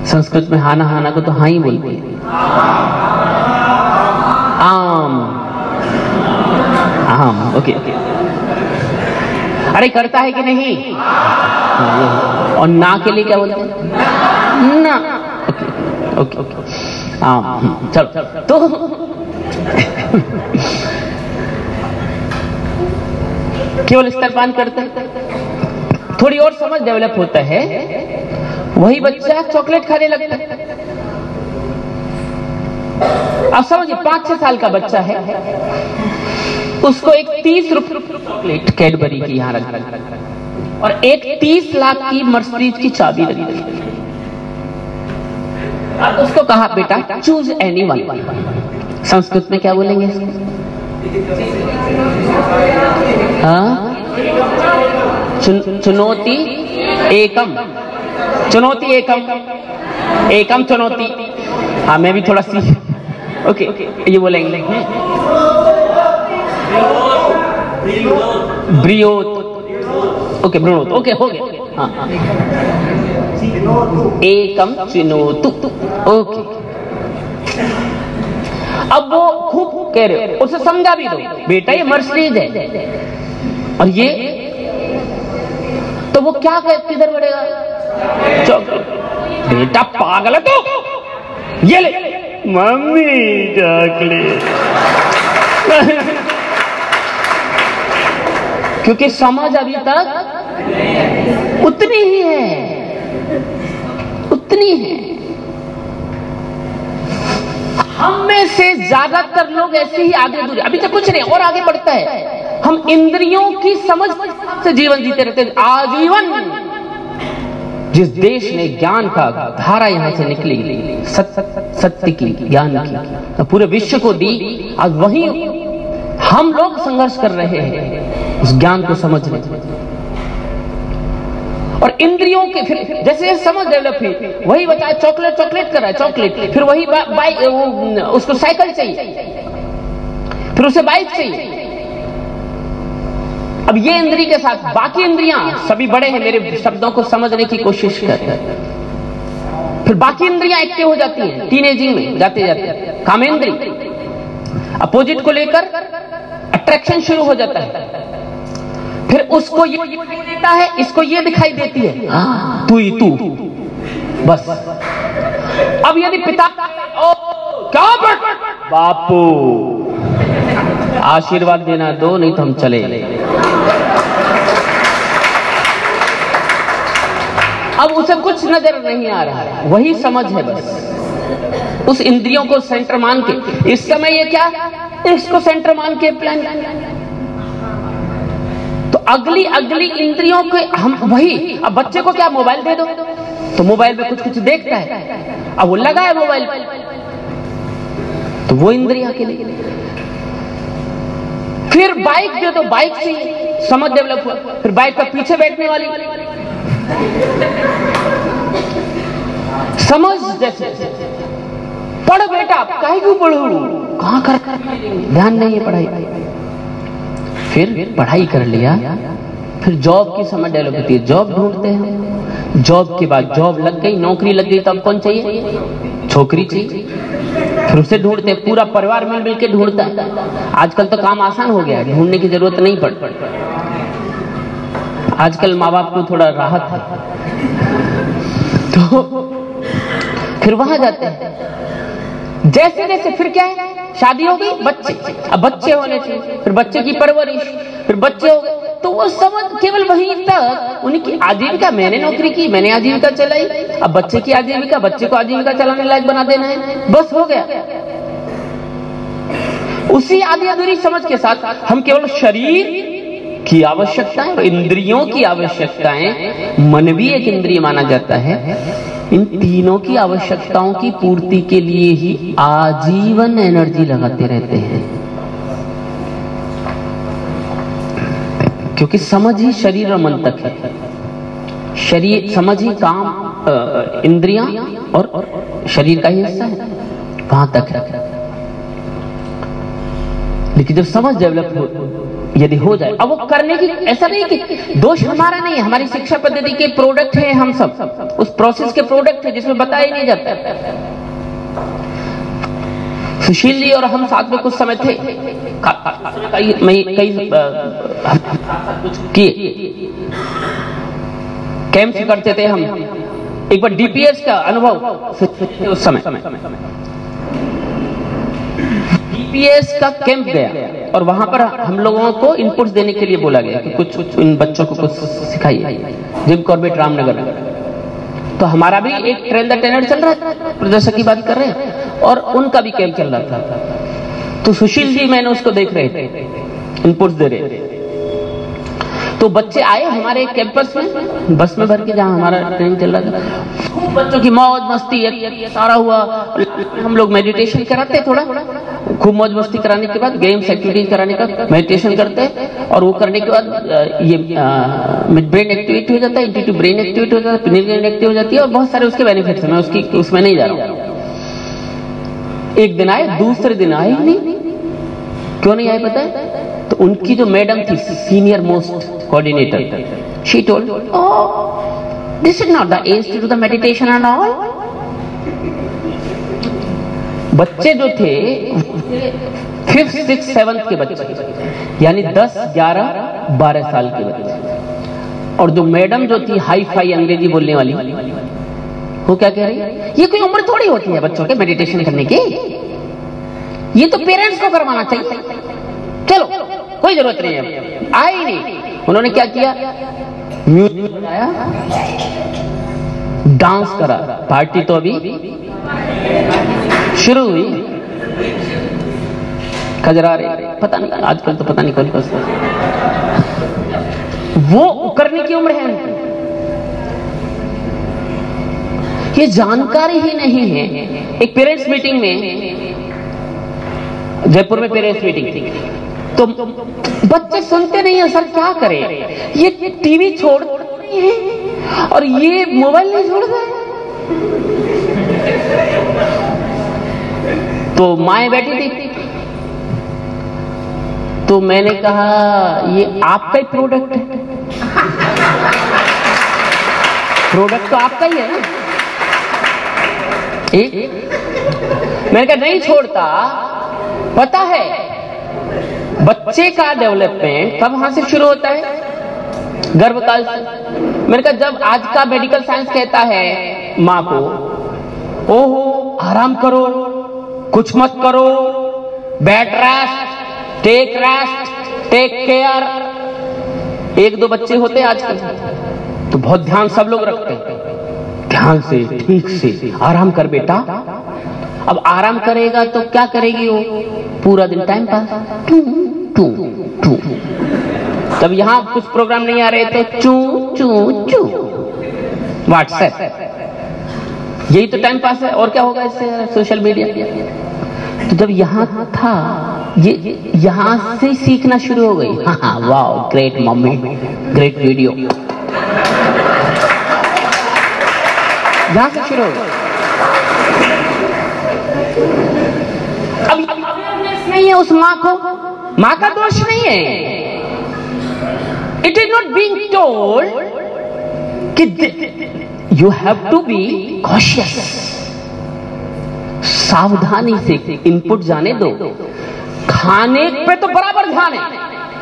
संस्कृत में हाना हाना को तो हाँ ही बोलते हैं, आम आम, ओके ओके। अरे करता है कि नहीं, और ना के लिए क्या बोलते हैं, ना, ओके ओके ओके, आम। चलो तो केवल स्तनपान करते हैं, थोड़ी और समझ डेवलप होता है, वही बच्चा चॉकलेट खाने लगता है। अब समझिए 5-6 साल का बच्चा है, उसको एक 30 रुपए चॉकलेट कैडबरी की यहां रख और एक 30 लाख की मर्सिडीज की चाबी रखी। उसको कहा बेटा चूज एनी वन, संस्कृत में क्या बोलेंगे इसको? चुनौती एकम, चुनौती एकम, एकम चुनौती। हाँ मैं भी थोड़ा सी ओके ये बोलेंगे, ब्रियोत, ओके ब्रियोत, ओके हो गया। हाँ एकम चिनोतु, ओके। अब वो खूब कह रहे हो, उसे समझा भी दो बेटा ये मर्सिडीज है, और ये तो वो क्या किधर बढ़ेगा, बेटा पागल है तो ये ले मम्मी चॉकलेट, क्योंकि समझ अभी तक उतनी ही है, उतनी है। हम में से ज्यादातर लोग ऐसे ही आगे दूर, अभी तक कुछ नहीं और आगे बढ़ता है। हम इंद्रियों की समझ से जीवन जीते रहते हैं आजीवन। जिस देश ने ज्ञान का धारा यहां से निकली, सत्य की, ज्ञान की, तो पूरे विश्व को दी, आज वही हम लोग संघर्ष कर रहे हैं उस ज्ञान को समझने। और इंद्रियों के फिर जैसे समझ डेवलप हुई, वही बताया चॉकलेट चॉकलेट कर रहा है, चॉकलेट, फिर वही बाइक, उसको साइकिल चाहिए, फिर उसे बाइक चाहिए। अब ये इंद्री के साथ बाकी इंद्रियां सभी बड़े हैं, मेरे शब्दों को समझने की कोशिश करते हैं। फिर बाकी इंद्रियां एक्टिव हो जाती हैं टीनेजिंग में जाते जाते, कामेंद्री अपोजिट को लेकर अट्रैक्शन शुरू हो जाता है। फिर उसको ये दिखाई देता है, इसको ये दिखाई देती है, तू ही तू, बस। अब यदि पिता ओ क्या बापू आशीर्वाद देना दो, नहीं तो हम चले। अब उसे कुछ नजर नहीं आ रहा है, वही समझ है बस, उस इंद्रियों को सेंटर मान के। इस समय ये क्या, इसको सेंटर मान के प्लान। तो अगली अगली इंद्रियों के हम वही। अब बच्चे को क्या मोबाइल दे दो तो मोबाइल पे कुछ कुछ देखता है, अब वो लगा है मोबाइल पे, तो वो इंद्रिया के लिए। फिर बाइक दे दो, बाइक से समझ डेवलप हुआ। फिर बाइक पर पीछे बैठने वाली समझ, जैसे पढ़ बेटा, काहे क्यों पढ़ू, कहां कर ध्यान नहीं है पढ़ाई। फिर पढ़ाई कर लिया, फिर जॉब की समझ डेवलप होती है, जॉब ढूंढते हैं। जॉब के बाद जॉब लग गई, नौकरी लग गई, तो अब कौन चाहिए, छोकरी चाहिए। फिर उसे ढूंढते हैं, पूरा परिवार मिल मिल के ढूंढता है। आजकल तो काम आसान हो गया है, ढूंढने की जरूरत नहीं पड़ती। आजकल माँ बाप को थोड़ा राहत है, तो फिर वहां जाते हैं। जैसे जैसे फिर क्या है, शादी हो गई, बच्चे, अब बच्चे होने चाहिए, फिर बच्चे की परवरिश, फिर बच्चे हो गए, तो वो समझ केवल वहीं तक उनकी आजीविका। मैंने नौकरी की, मैंने आजीविका चलाई, अब बच्चे की आजीविका, बच्चे को आजीविका चलाने लायक बना देना है, बस हो गया। उसी आधी अधूरी समझ के साथ हम केवल शरीर की आवश्यकताएं और इंद्रियों की आवश्यकताएं, मन भी एक इंद्रिय माना जाता है, इन तीनों की आवश्यकताओं की पूर्ति के लिए ही आजीवन एनर्जी लगाते रहते हैं। क्योंकि समझ ही शरीर और मन तक है, शरीर समझ ही काम, इंद्रियां और शरीर का ही हिस्सा है, वहां तक है। लेकिन जब समझ डेवलप यदि हो जाए, अब वो करने की, ऐसा नहीं कि दोष हमारा नहीं है, हमारी शिक्षा पद्धति के प्रोडक्ट हैं हम सब, उस प्रोसेस के प्रोडक्ट है जिसमें बताया नहीं जाता। सुशील जी और हम साथ में कुछ समय थे, कई कैंप करते थे हम। एक बार डीपीएस का अनुभव उस समय, डीपीएस का कैंप गया और वहां पर हम लोगों को इनपुट्स देने के लिए बोला गया कि कुछ इन बच्चों को कुछ सिखाइए, जिम कॉर्बेट रामनगर। तो हमारा भी एक ट्रेन द ट्रेनर चल रहा था, प्रदर्शक की बात कर रहे हैं, और उनका भी कैंप चल रहा था। तो सुशील जी मैंने उसको देख रहे थे, इनपुट्स दे रहे थे। तो बच्चे आए हमारे कैंपस में, बस में भर के, जहां हमारा ट्रेन चल रहा था। बच्चों की मौज मस्ती सारा हुआ। हम लोग मेडिटेशन कराते थोड़ा, खूब मौज मस्ती कराने के बाद गेम्स एक्टिविटीज कराने का मेडिटेशन करते, और वो करने के बाद ये ब्रेन एक्टिविटी हो जाता है, इंट्यूटिव ब्रेन एक्टिविटी हो जाता है, पिनियल ग्लैंड एक्टिव हो जाती है, और बहुत सारे उसके बेनिफिट्स हैं। मैं उसमें नहीं जा रहा हूँ। एक दिन आए, दूसरे दिन आए ही नहीं। क्यों नहीं आए पता है? तो उनकी जो मैडम थी, senior most coordinator, she told, oh this is not the age to do the meditation and all. बच्चे जो थे 5th 6th 7th के बच्चे, यानी 10 11 12 साल के बच्चे। और जो मैडम जो थी हाई फाई अंग्रेजी बोलने वाली, वो क्या कह रही है, ये कोई उम्र थोड़ी होती है बच्चों के मेडिटेशन करने की, ये तो पेरेंट्स को करवाना चाहिए, चलो कोई जरूरत नहीं है। आए ही नहीं। उन्होंने क्या किया, म्यूजिक बनाया, डांस करा। पार्टी तो अभी शुरू हुई, खजरा रही, पता नहीं आजकल तो पता नहीं कौन कौन, वो करने की उम्र है उनकी। ये जानकारी ही नहीं है। एक पेरेंट्स मीटिंग में, जयपुर में पेरेंट्स मीटिंग थी, तो बच्चे सुनते नहीं है, सर क्या करें, ये टीवी छोड़ नहीं है और ये मोबाइल नहीं छोड़ता है। तो माएं बैठी थी, तो मैंने कहा ये आपका ही प्रोडक्ट है, प्रोडक्ट तो आपका ही है ना। मैंने कहा नहीं छोड़ता, पता है बच्चे का डेवलपमेंट कब वहां से शुरू होता है, गर्भकाल से। मैंने कहा जब आज का मेडिकल साइंस कहता है माँ को, ओहो आराम करो, कुछ मत करो, बेड रेस्ट, टेक केयर। एक दो बच्चे होते हैं आजकल तो बहुत ध्यान सब लोग रखते हैं, ध्यान से ठीक से आराम कर बेटा। अब आराम करेगा तो क्या करेगी वो? पूरा दिन time pass, two two two. तब यहां कुछ प्रोग्राम नहीं आ रहे तो चू चू चू, व्हाट्सएप, यही तो टाइम पास है। और क्या होगा इससे? Social media. तो जब यहां था ये यहां से सीखना शुरू हो गई। हाँ वाह, ग्रेट मम्मी, ग्रेट वीडियो, यहां से शुरू हो गई। अब अवेयरनेस नहीं है उस माँ को, माँ का दोष नहीं है। It is not being told कि you have to be cautious, सावधानी से इनपुट जाने दो। खाने पे तो बराबर ध्यान है,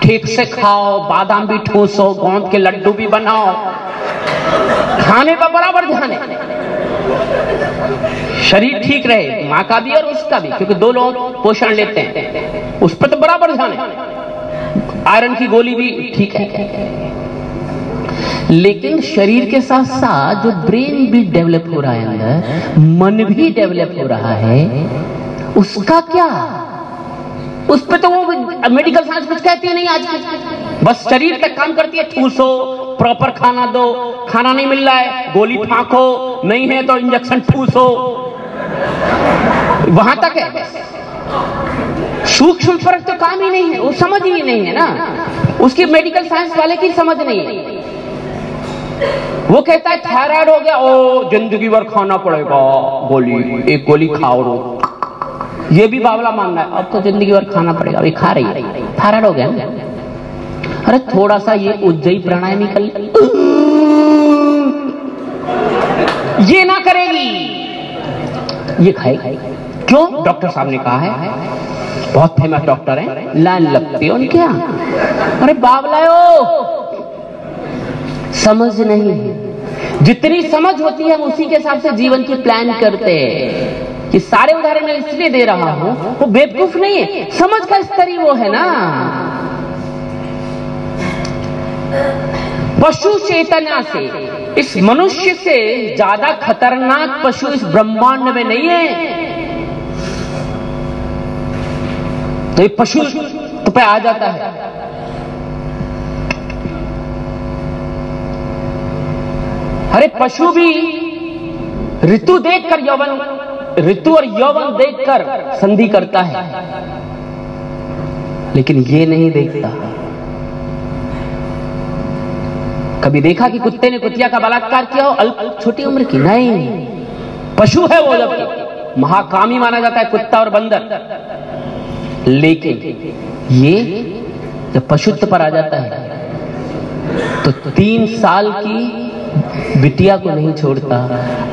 ठीक से खाओ, बादाम भी ठूसो, गोंद के लड्डू भी बनाओ, खाने पर बराबर ध्यान है। शरीर ठीक रहे, माँ का भी और उसका भी, क्योंकि दो लोग पोषण लेते हैं, उस पर तो बराबर ध्यान है। आयरन की गोली भी ठीक है, लेकिन शरीर के साथ साथ जो ब्रेन भी डेवलप हो रहा है, अंदर मन भी डेवलप हो रहा है, उसका क्या? उस पे तो वो मेडिकल साइंस कुछ कहती नहीं आज, बस शरीर तक काम करती है। ठूसो, प्रॉपर खाना दो, खाना नहीं मिल रहा है गोली फांको, नहीं है तो इंजेक्शन ठूसो, वहां तक है। सूक्ष्म फर्क तो काम ही नहीं है, वो समझ ही नहीं है ना, उसकी मेडिकल साइंस वाले की समझ नहीं है। वो कहता है थायराइड हो गया, ओ जिंदगी भर खाना पड़ेगा गोली, एक गोली खाओ रो। ये भी बावला मानना है, अब तो जिंदगी भर खाना पड़ेगा, अभी खा रही है, थायराइड हो गया। अरे थोड़ा सा ये उज्जयी प्राणायाम कर, ये ना करेगी, ये खाएगी। क्यों? डॉक्टर साहब ने कहा है, बहुत फेमस डॉक्टर हैं, लाइन लगती है उनके यहाँ। अरे बावलायो, समझ नहीं है। जितनी समझ होती है हम उसी के हिसाब से जीवन की प्लान करते हैं। कि सारे उदाहरण मैं इसलिए दे रहा हूं, वो बेवकूफ नहीं है, समझ का स्तर ही वो है ना। पशु चेतना से, इस मनुष्य से ज्यादा खतरनाक पशु इस ब्रह्मांड में नहीं है। तो ये पशु तो पे आ जाता है। अरे पशु भी ऋतु देखकर यौवन, ऋतु और यौवन देखकर संधि करता है, लेकिन ये नहीं देखता। कभी देखा कि कुत्ते ने कुतिया का बलात्कार किया हो अल्प छोटी उम्र की? नहीं, पशु है वो, जबकि महाकामी माना जाता है कुत्ता और बंदर। लेकिन ये जब पशुत्व पर आ जाता है तो 3 साल की बिटिया को नहीं छोड़ता,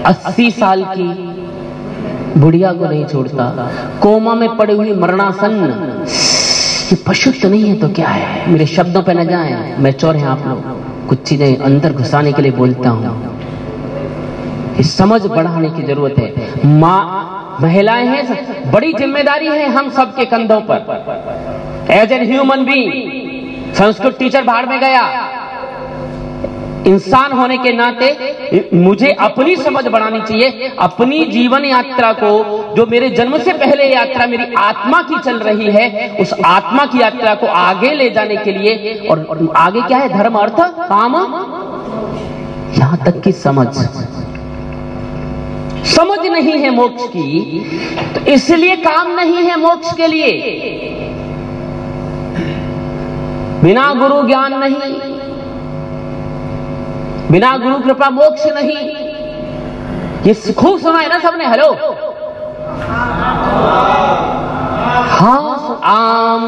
80 साल की बुढ़िया को नहीं छोड़ता, कोमा में पड़ी हुई मरणासन्न। ये पशु तो नहीं है तो क्या है? मेरे शब्दों पे न जाएं, मैं चोर हैं आप लोग, कुछ चीजें अंदर घुसाने के लिए बोलता हूं। इस समझ बढ़ाने की जरूरत है। माँ, महिलाएं हैं, बड़ी जिम्मेदारी है हम सबके कंधों पर। As an human being, Sanskrit teacher बाहर में गया, इंसान होने के नाते मुझे अपनी समझ बढ़ानी चाहिए। अपनी जीवन यात्रा को, जो मेरे जन्म से पहले यात्रा मेरी आत्मा की चल रही है, उस आत्मा की यात्रा को आगे ले जाने के लिए, और आगे क्या है? धर्म, अर्थ, काम, यहां तक की समझ नहीं है मोक्ष की, तो इसलिए काम नहीं है मोक्ष के लिए। बिना गुरु ज्ञान नहीं, बिना गुरु कृपा मोक्ष नहीं। ये खूब सुना है ना सबने? हेलो, हाँ आम,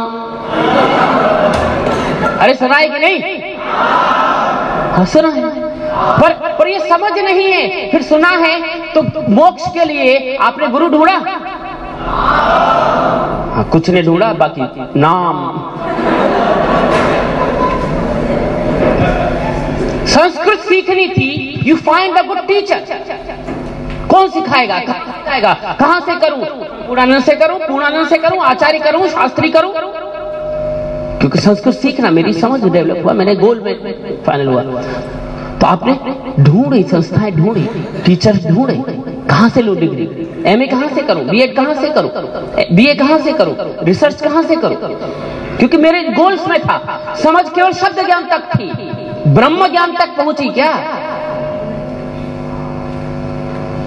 अरे सुना है कि नहीं? हाँ सुना है, पर ये समझ नहीं है। फिर सुना है तो मोक्ष के लिए आपने गुरु ढूंढा? हाँ, कुछ ने ढूंढा, बाकी नाम। सीखनी थी, you find a good teacher. कौन सिखाएगा, कहां से करूं? पूर्णानंद से करूं, पूर्णानंद से करूं, आचार्य करूं, शास्त्री करूं? क्योंकि संस्कृत सीखना मेरी समझ डेवलप हुआ, मैंने गोल में फाइनल हुआ। तो आपने ढूंढी, संस्थाएं ढूंढी, टीचर ढूंढे, कहां से लूं डिग्री? एमए कहां से करूं, बीएड कहां से करूं, बीए कहां से करूं, रिसर्च कहां से करूं? क्योंकि मेरे गोल्स में था। समझ केवल शब्द ज्ञान तक थी, ब्रह्म ज्ञान तक पहुंची क्या?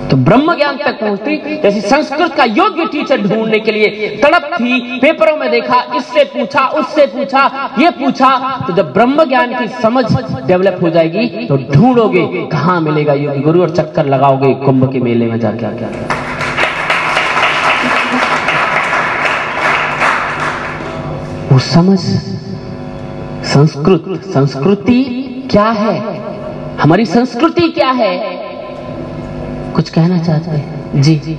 तो ब्रह्म ज्ञान तक पहुंचती, जैसे संस्कृत का योग्य टीचर ढूंढने के लिए तड़प थी। पेपरों में देखा, इससे पूछा, उससे पूछा, ये पूछा। तो जब ब्रह्म ज्ञान की समझ डेवलप हो जाएगी तो ढूंढोगे कहां मिलेगा योगी गुरु, और चक्कर लगाओगे कुंभ के मेले में जाके। वो समझ, संस्कृति क्या है, हमारी संस्कृति क्या है, कुछ कहना चाहते हैं? जी जी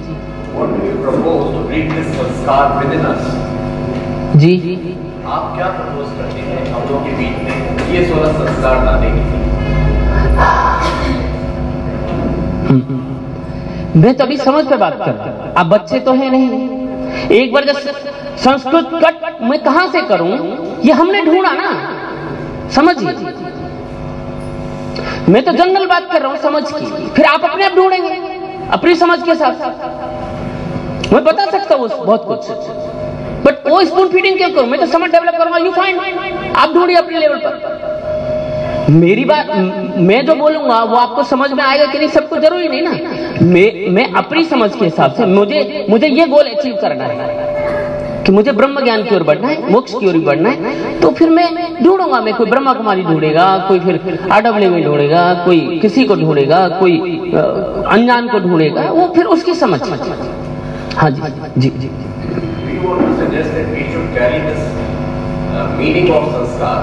आप क्या प्रपोज करते हैं हम लोगों के बीच में ये 16 संस्कार लाने के लिए? मैं तो अभी समझ पे बात कर रहा हूं, आप बच्चे तो है नहीं। एक बार जब संस्कृत कट मैं कहां से करूं, ये हमने ढूंढा ना, समझिए। मैं तो जनरल बात कर रहा हूं समझ की, फिर आप अपने आप ढूंढेंगे अपनी समझ के साथ। मैं बता सकता हूं बहुत कुछ, बट वो स्पून फीडिंग क्यों करूं? मैं तो समझ डेवलप करूंगा, यू फाइंड, आप ढूंढिए अपने लेवल पर। मेरी बात, मैं जो बोलूंगा वो आपको समझ में आएगा कि नहीं, सबको जरूरी नहीं ना। मैं अपनी समझ के हिसाब से, मुझे ये गोल अचीव करना है कि मुझे ब्रह्म ज्ञान की ओर बढ़ना है, मोक्ष की ओर बढ़ना है, तो फिर मैं ढूंढूंगा। मैं कोई ब्रह्मा कुमारी ढूंढेगा, कोई फिर RW में ढूंढेगा, कोई किसी को ढूंढेगा, कोई अनजान को ढूंढेगा, वो फिर उसकी समझ। हाँ जी जी जी। मीनिंग ऑफ संस्कार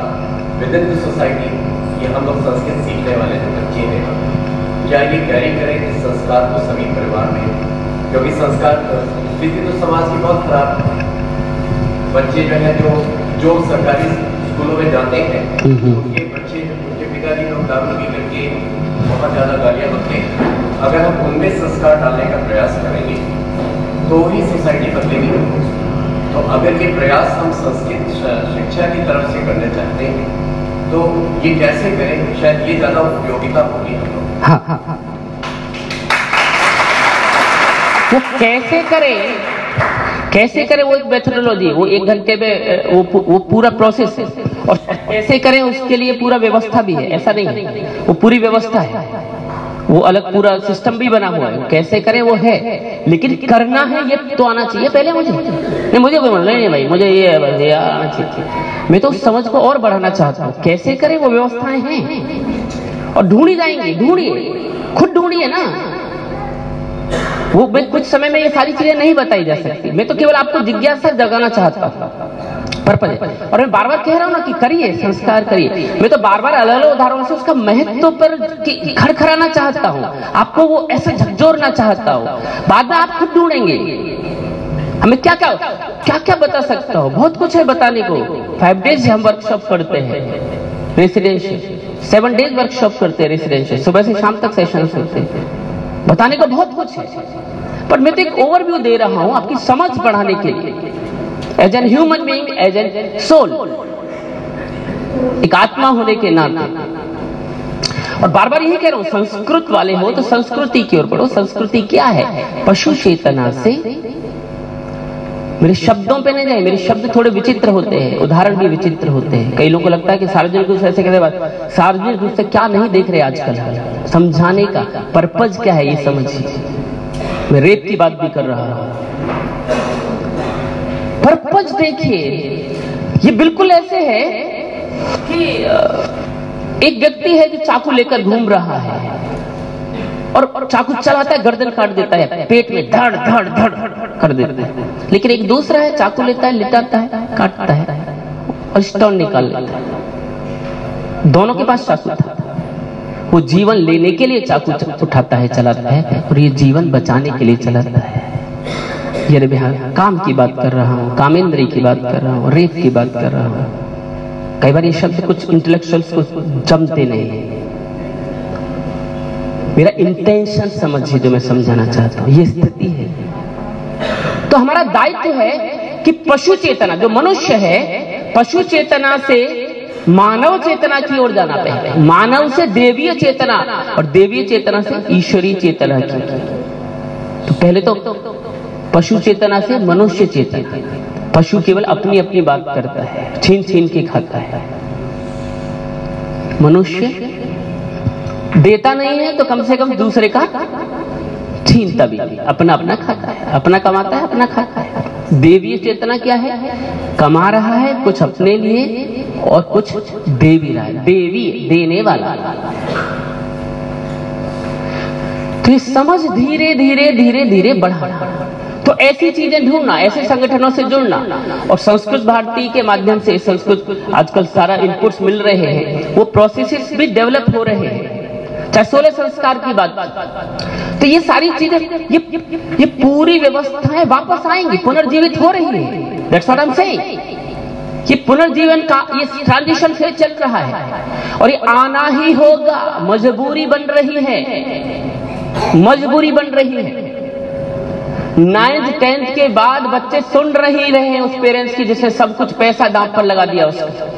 विदिन द सोसाइटी, ये हम लोग संस्कृत सीखने वाले जो बच्चे हैं, क्या ये कैरी करें इस संस्कार को सभी परिवार में? क्योंकि संस्कार स्थिति तो समाज की बहुत खराब है। बच्चे जो है जो सरकारी स्कूलों में जाते हैं, उनके बच्चे, उनके पिताजी लोग दारू पी करके बहुत ज़्यादा गालियाँ बकते हैं। अगर हम उनमें संस्कार डालने का प्रयास करेंगे तो ही सोसाइटी बदलेगी। तो अगर ये प्रयास हम संस्कृत शिक्षा की तरफ से करना चाहते हैं तो ये कैसे करें? शायद ये ज़्यादा उपयोगिता होगी हम लोग। हाँ। वो कैसे करें वो एक मेथोडोलॉजी, वो 1 घंटे में वो पूरा प्रोसेस है। और कैसे करें उसके लिए पूरा व्यवस्था भी है, ऐसा नहीं है, वो पूरी व्यवस्था है, वो अलग पूरा सिस्टम भी बना हुआ है। कैसे करें वो है, लेकिन करना है ये तो आना चाहिए पहले। मुझे कोई नहीं भाई, मुझे ये आना चाहिए। मैं तो उस समझ को और बढ़ाना चाहता हूँ। कैसे करें वो व्यवस्थाएं हैं और ढूंढी जाएंगी। ढूंढिए, खुद ढूंढिए ना। वो मैं कुछ समय में ये सारी चीजें नहीं बताई जा सकती। मैं तो केवल आपको जिज्ञासा जगाना चाहता था, पर्पज। और मैं बार बार कह रहा हूं ना कि करिए, संस्कार करिए। मैं तो बार बार अलग अलग उदाहरणों से उसका महत्व पर खड़खड़ाना चाहता हूं, आपको वो ऐसे झकझोरना चाहता हूं। बाद में आप खुद ढूंढेंगे। हमें क्या क्या बता सकता हूं, बहुत कुछ है बताने को। 5 डेज हम वर्कशॉप करते हैं रेसिडेंशियल, 7 डेज वर्कशॉप करते हैं रेसिडेंशियल, सुबह से शाम तक सेशन होते हैं। बताने को बहुत कुछ है, पर मैं तो एक ओवरव्यू दे रहा हूं आपकी समझ बढ़ाने के लिए। As an human being, as an soul, एक आत्मा होने के नाते। और बार बार यही कह रहा हूं, संस्कृत वाले हो तो संस्कृति की ओर बढ़ो। संस्कृति क्या है? पशु चेतना से। मेरे शब्दों पे नहीं जाए, मेरे शब्द थोड़े विचित्र होते हैं, उदाहरण भी विचित्र होते हैं। कई लोगों को लगता है कि सार्वजनिक रूप से ऐसे कहते, सार्वजनिक रूप से क्या नहीं देख रहे आजकल। समझाने का पर्पज क्या है ये समझिए। मैं रेप की बात भी कर रहा हूं, पर्पज देखिए। ये बिल्कुल ऐसे है कि एक व्यक्ति है जो चाकू लेकर घूम रहा है और चाकू चलाता है, गर्दन काट देता है, पेट में धड़ धड़ धड़ कर देता है। लेकिन एक दूसरा है, चाकू लेता है, लिटाता है, काटता है और स्टोन निकाल लेता है। दोनों के पास चाकू था। वो जीवन लेने के लिए चाकू उठाता है, चलाता है, और ये जीवन बचाने के लिए चलाता है। ये बिहार काम की बात कर रहा हूँ, कामेंद्री की बात कर रहा हूँ, रेप की बात कर रहा हूँ। कई बार ये शब्द कुछ इंटेलेक्चुअल्स को जमते नहीं है। मेरा इंटेंशन समझिए जो मैं समझाना चाहता हूं, ये स्थिति है। तो हमारा दायित्व है कि पशु चेतना जो मनुष्य है, पशु चेतना से मानव चेतना की ओर जाना पहले, मानव से देवीय चेतना और देवीय चेतना से ईश्वरीय चेतना की। तो पहले तो पशु चेतना से मनुष्य चेतना। पशु केवल अपनी अपनी बात करता है, छीन छीन के खाता है। मनुष्य देता नहीं है तो कम से कम दूसरे का छीनता भी, अपना अपना खाता है, अपना कमाता है, अपना खाता है। देवीय चेतना क्या है? कमा रहा है कुछ अपने लिए और कुछ दे भी रहा है, देवी देने वाला। तो ये समझ धीरे धीरे धीरे धीरे बढ़ा। तो ऐसी चीजें ढूंढना, ऐसे संगठनों से जुड़ना, और संस्कृत भारती के माध्यम से संस्कृत आजकल सारा इनपुट्स मिल रहे हैं, वो प्रोसेसेस भी डेवलप हो रहे हैं। चाहे 16 संस्कार की बात, तो ये सारी चीजें, ये पूरी व्यवस्थाएं वापस आएंगी, पुनर्जीवित हो रही है। That's what I am saying. ये पुनर्जीवन का ये ट्रांजिशन फेज चल रहा है और ये आना ही होगा। मजबूरी बन रही है, मजबूरी बन रही है। 9th 10th के बाद बच्चे सुन रहे हैं उस पेरेंट्स की जिसने सब कुछ पैसा दांव पर लगा दिया उसका।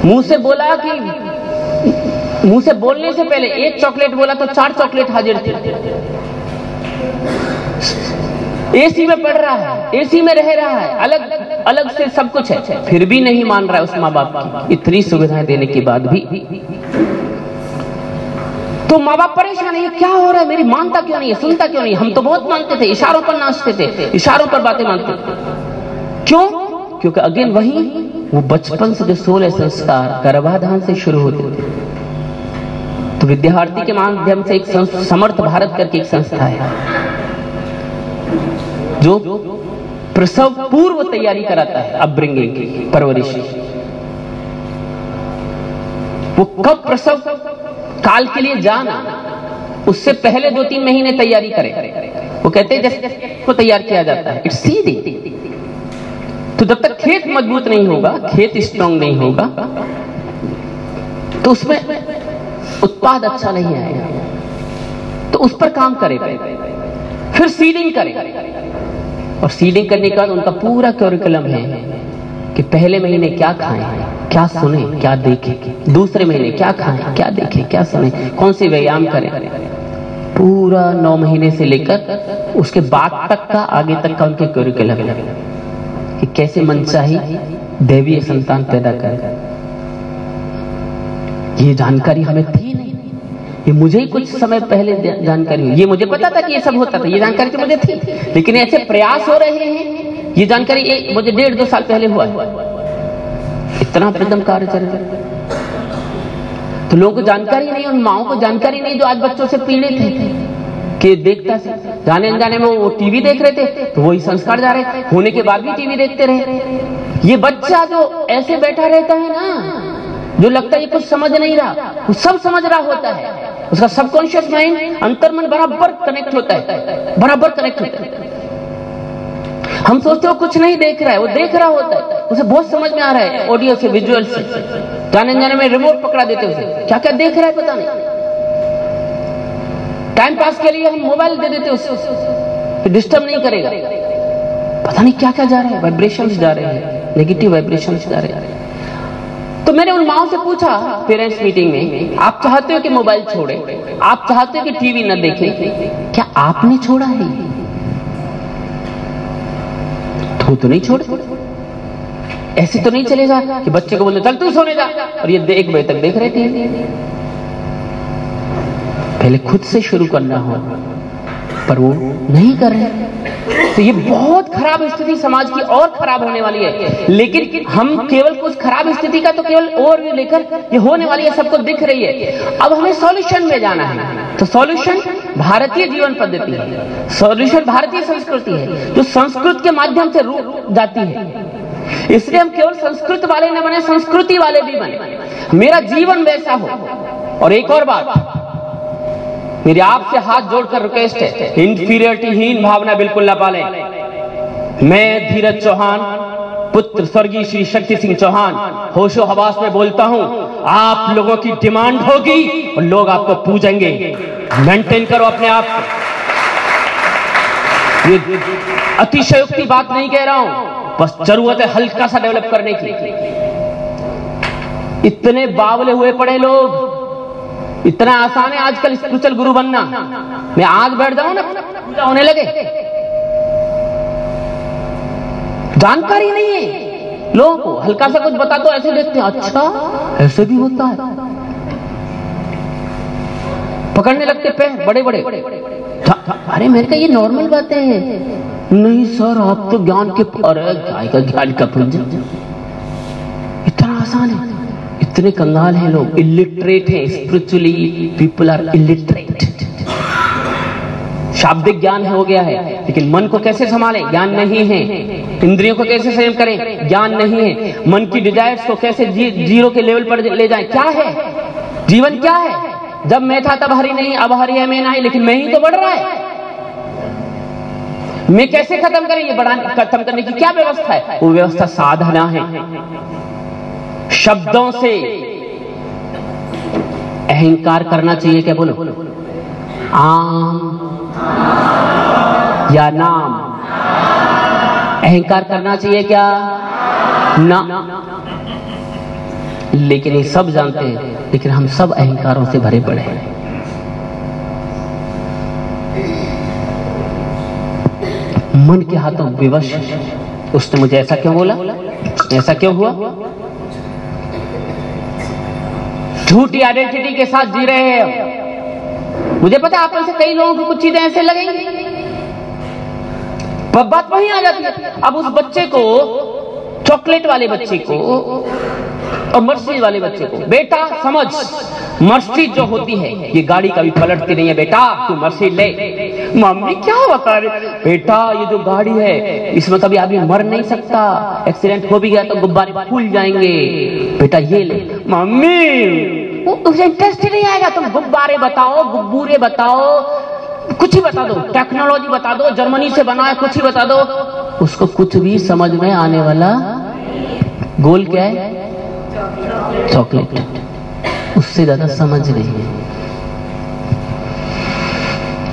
मुंह से बोला कि मुंह से बोलने से पहले 1 चॉकलेट बोला तो 4 चॉकलेट हाजिर थे। एसी में पढ़ रहा है, एसी में रह रहा है, अलग अलग से सब कुछ है, फिर भी नहीं मान रहा है उस माँ बाप की इतनी सुविधाएं देने के बाद भी। तो माँ बाप परेशान है, क्या हो रहा है, मेरी मानता क्यों नहीं है, सुनता क्यों नहीं। हम तो बहुत मानते थे, इशारों पर नाचते थे, इशारों पर बातें मानते थे। क्यों? क्योंकि अगेन वही वो बचपन से जो 16 संस्कार गर्भाधान से शुरू होते थे। तो विद्यार्थी के माध्यम से एक समर्थ भारत करके एक संस्था है जो प्रसव पूर्व तैयारी कराता है, अपब्रिंगिंग की, परवरिश। वो कब प्रसव काल के लिए जाना, उससे पहले 2-3 महीने तैयारी करें। वो कहते हैं जैसे को तैयार किया जाता है, इट्स सीडिंग। तो जब तक खेत मजबूत नहीं होगा, खेत स्ट्रांग नहीं होगा, तो उसमें उत्पाद अच्छा नहीं आएगा। तो उस पर काम करें, फिर सीडिंग करें, और सीडिंग करने के बाद उनका पूरा करिकुलम है कि पहले महीने क्या खाएं, क्या सुने, क्या देखें, दूसरे महीने क्या खाएं, क्या देखें, क्या सुने, कौन से व्यायाम करें। पूरा 9 महीने से लेकर उसके बाद तक का, आगे तक का उनके करिकुलम है कि कैसे मनचाही दैवीय संतान पैदा करें। ये जानकारी हमें थी नहीं, ये मुझे ही कुछ समय पहले जानकारी हुई। ये मुझे पता था कि ये सब होता था, ये जानकारी तो मुझे थी, लेकिन ऐसे प्रयास हो रहे हैं। ये जानकारी मुझे 1.5-2 साल पहले हुआ है। इतना प्रदम कार्य चल रहा है, तो लोगों को जानकारी नहीं, उन माओं को जानकारी नहीं जो आज बच्चों से पीड़ित है कि देखता से जाने अनजाने में वो टीवी देख रहे थे, तो वही संस्कार जा रहे, होने के बाद भी टीवी देखते रहे। ये बच्चा जो ऐसे बैठा रहता है ना, जो लगता है ये कुछ समझ नहीं रहा, वो सब समझ रहा होता है। उसका सबकॉन्शियस माइंड, अंतर्मन बराबर कनेक्ट होता है, बराबर कनेक्ट होता है। हम सोचते हो कुछ नहीं देख रहा है, वो देख रहा होता है, उसे बहुत समझ में आ रहा है, ऑडियो से, विजुअल से। जाने अनजाने में रिमोट पकड़ा देते उसे, क्या क्या देख रहा है पता नहीं। टाइम पास के लिए हम मोबाइल दे देते उसे, डिस्टर्ब नहीं करेगा, पता नहीं क्या क्या जा रहा है, वाइब्रेशंस जा रहे हैं, नेगेटिव वाइब्रेशंस जा रहे हैं। तो मैंने उन माओं से पूछा पेरेंट्स मीटिंग में, आप चाहते हो कि मोबाइल छोड़े, आप चाहते हो कि टीवी न देखे, क्या आपने छोड़ा है? तो नहीं छोड़ते। ऐसे तो नहीं चलेगा कि बच्चे को बोलते चल तू सोने जा, और ये 1 बजे तक देख रहे थे। पहले खुद से शुरू करना हो, पर वो नहीं कर रहे। तो ये बहुत खराब स्थिति समाज की और खराब होने वाली है। लेकिन हम केवल कुछ खराब स्थिति का तो केवल ओवरव्यू लेकर ये होने वाली है, सबको दिख रही है। अब हमें सॉल्यूशन में जाना है। तो सॉल्यूशन भारतीय जीवन पद्धति है, सॉल्यूशन भारतीय संस्कृति है, जो संस्कृत के माध्यम से रूप जाती है। इसलिए हम केवल संस्कृत वाले न बने, संस्कृति वाले भी बने। मेरा जीवन वैसा हो। और एक और बात, मेरी आपसे हाथ जोड़कर रिक्वेस्ट है, इंफीरियरिटी हीन भावना बिल्कुल ना पालें। मैं धीरज चौहान पुत्र स्वर्गीय श्री शक्ति सिंह चौहान होशो हवास में बोलता हूं, आप लोगों की डिमांड होगी और लोग आपको पूजेंगे। मेंटेन करो अपने आप को। ये अतिशयोक्ति बात नहीं कह रहा हूं, बस जरूरत है हल्का सा डेवलप करने की। इतने बावले हुए पड़े लोग, इतना आसान है आजकल स्पिरिचुअल गुरु बनना। मैं आज बैठ जाऊं ना, पूजा होने लगे, जानकारी नहीं है लोगों को। हल्का सा कुछ बता दो, ऐसे देखते हैं, अच्छा ऐसे भी होता है। पकड़ने लगते पैर बड़े बड़े। अरे मेरे का ये नॉर्मल बातें हैं। नहीं सर, आप तो ज्ञान के, अरे गाय का ज्ञान का पुंज, इतना आसान है। इतने कंगाल हैं लोग, इलिटरेट हैं। Spiritually people are illiterate. शाब्दिक ज्ञान हो गया है, लेकिन मन को कैसे संभालें, ज्ञान नहीं है। इंद्रियों को कैसे संयम करें, ज्ञान नहीं है। मन की डिजायर्स को कैसे जीरो के लेवल पर ले जाएं, क्या है जीवन, क्या है। जब मैं था तब हरि नहीं, अब हरि है मैं नहीं, लेकिन मैं ही तो बढ़ रहा है। मैं कैसे खत्म करें, ये खत्म करने की क्या व्यवस्था है। वो व्यवस्था साधना है। शब्दों से अहंकार करना चाहिए, क्या बोलो, आम या नाम। अहंकार करना चाहिए क्या, ना। लेकिन ये सब जानते हैं, लेकिन हम सब अहंकारों से भरे पड़े हैं। मन के हाथों विवश। उसने मुझे ऐसा क्यों बोला, ऐसा क्यों हुआ। झूठी आइडेंटिटी के साथ जी रहे हैं। मुझे पता है आप में से कई लोगों को कुछ चीजें ऐसे लगेंगी, बात वहीं आ जाती है। अब उस बच्चे को, चॉकलेट वाले बच्चे को और मर्सिडीज वाले बच्चे को, बेटा समझ, मर्सिडीज जो होती है ये गाड़ी कभी पलटती नहीं है, बेटा तू मर्सिडीज ले। मम्मी क्या बता रही, बेटा ये जो गाड़ी है इसमें कभी आदमी मर नहीं सकता, एक्सीडेंट हो भी गया तो गुब्बारे फूल जाएंगे, बेटा ये ले। मम्मी उसे इंटरेस्ट ही नहीं आएगा, तुम गुब्बारे बताओ, गुब्बूरे बताओ, कुछ ही बता दो, टेक्नोलॉजी बता दो, जर्मनी से बना है, कुछ ही बता दो, उसको कुछ भी समझ में आने वाला। गोल क्या है, चॉकलेट, उससे ज्यादा समझ नहीं है।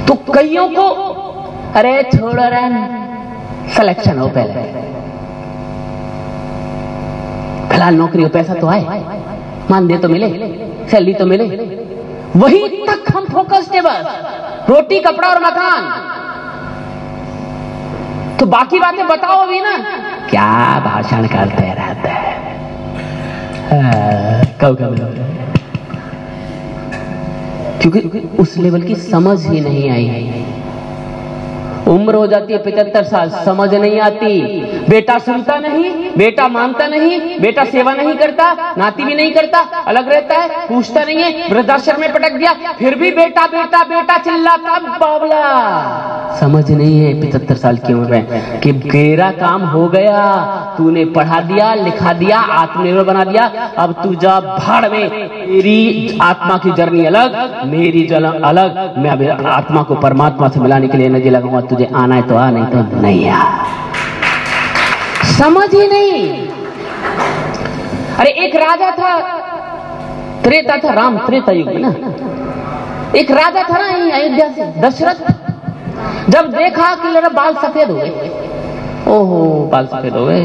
तो कईयों को, अरे छोड़ो रे, सिलेक्शन हो पहले, फिलहाल नौकरी हो, पैसा तो आए, मानदेय तो मिले, सैलरी तो मिले, वही तक हम फोकस्ड है बस। रोटी कपड़ा और मकान, तो बाकी बातें बताओ भी ना। क्या भाषण करते रहते हैं, क्योंकि उस लेवल की समझ ही नहीं आई। उम्र हो जाती है 75 साल, समझ नहीं आती। बेटा सुनता नहीं, बेटा मानता नहीं, बेटा सेवा नहीं करता, नाती भी नहीं करता, अलग रहता है, पूछता नहीं है, वृद्धाश्रम में पटक दिया, फिर भी बेटा बेटा बेटा चिल्लाता बावला। समझ नहीं है 75 साल की उम्र में कि तेरा काम हो गया, तूने पढ़ा दिया, लिखा दिया, आत्मनिर्भर बना दिया, अब तू जा भाड़ में। तेरी आत्मा की जर्नी अलग, मेरी जर्नी अलग। मैं अभी आत्मा को परमात्मा से मिलाने के लिए एनर्जी लगाऊंगा, तुझे आना है तो आ, नहीं तो नहीं आ। समझ ही नहीं। अरे एक राजा था, त्रेता था, राम त्रेता युग में ना, एक राजा था ना अयोध्या से, दशरथ। जब देखा कि मेरा बाल सफेद हो गए, ओहो बाल सफेद हो गए,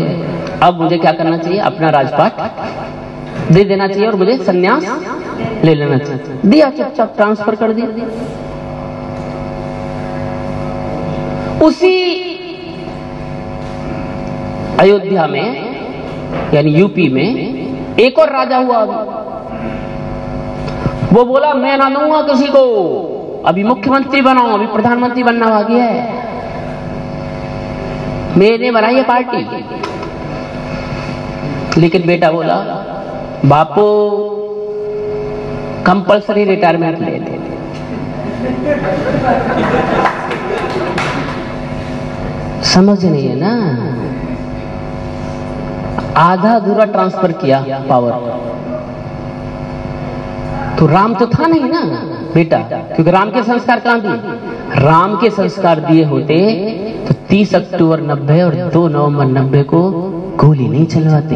अब मुझे क्या करना चाहिए, अपना राजपाट दे देना चाहिए और मुझे सन्यास ले लेना चाहिए। दिया, चुपचाप ट्रांसफर कर दिया। उसी अयोध्या में यानी यूपी में एक और राजा हुआ। वो बोला मैं ना दूंगा किसी को, अभी मुख्यमंत्री बनाऊं, अभी प्रधानमंत्री बनना बाकी है, मैंने बनाई है पार्टी। लेकिन बेटा बोला बापू कंपल्सरी रिटायरमेंट ले ले। समझ नहीं है ना, आधा अधूरा ट्रांसफर किया पावर। तो राम तो था नहीं ना बेटा, क्योंकि राम के संस्कार कहां दिए, राम के संस्कार दिए होते तो 30 अक्टूबर 90 और 2 नवंबर 90 को गोली नहीं चलवाते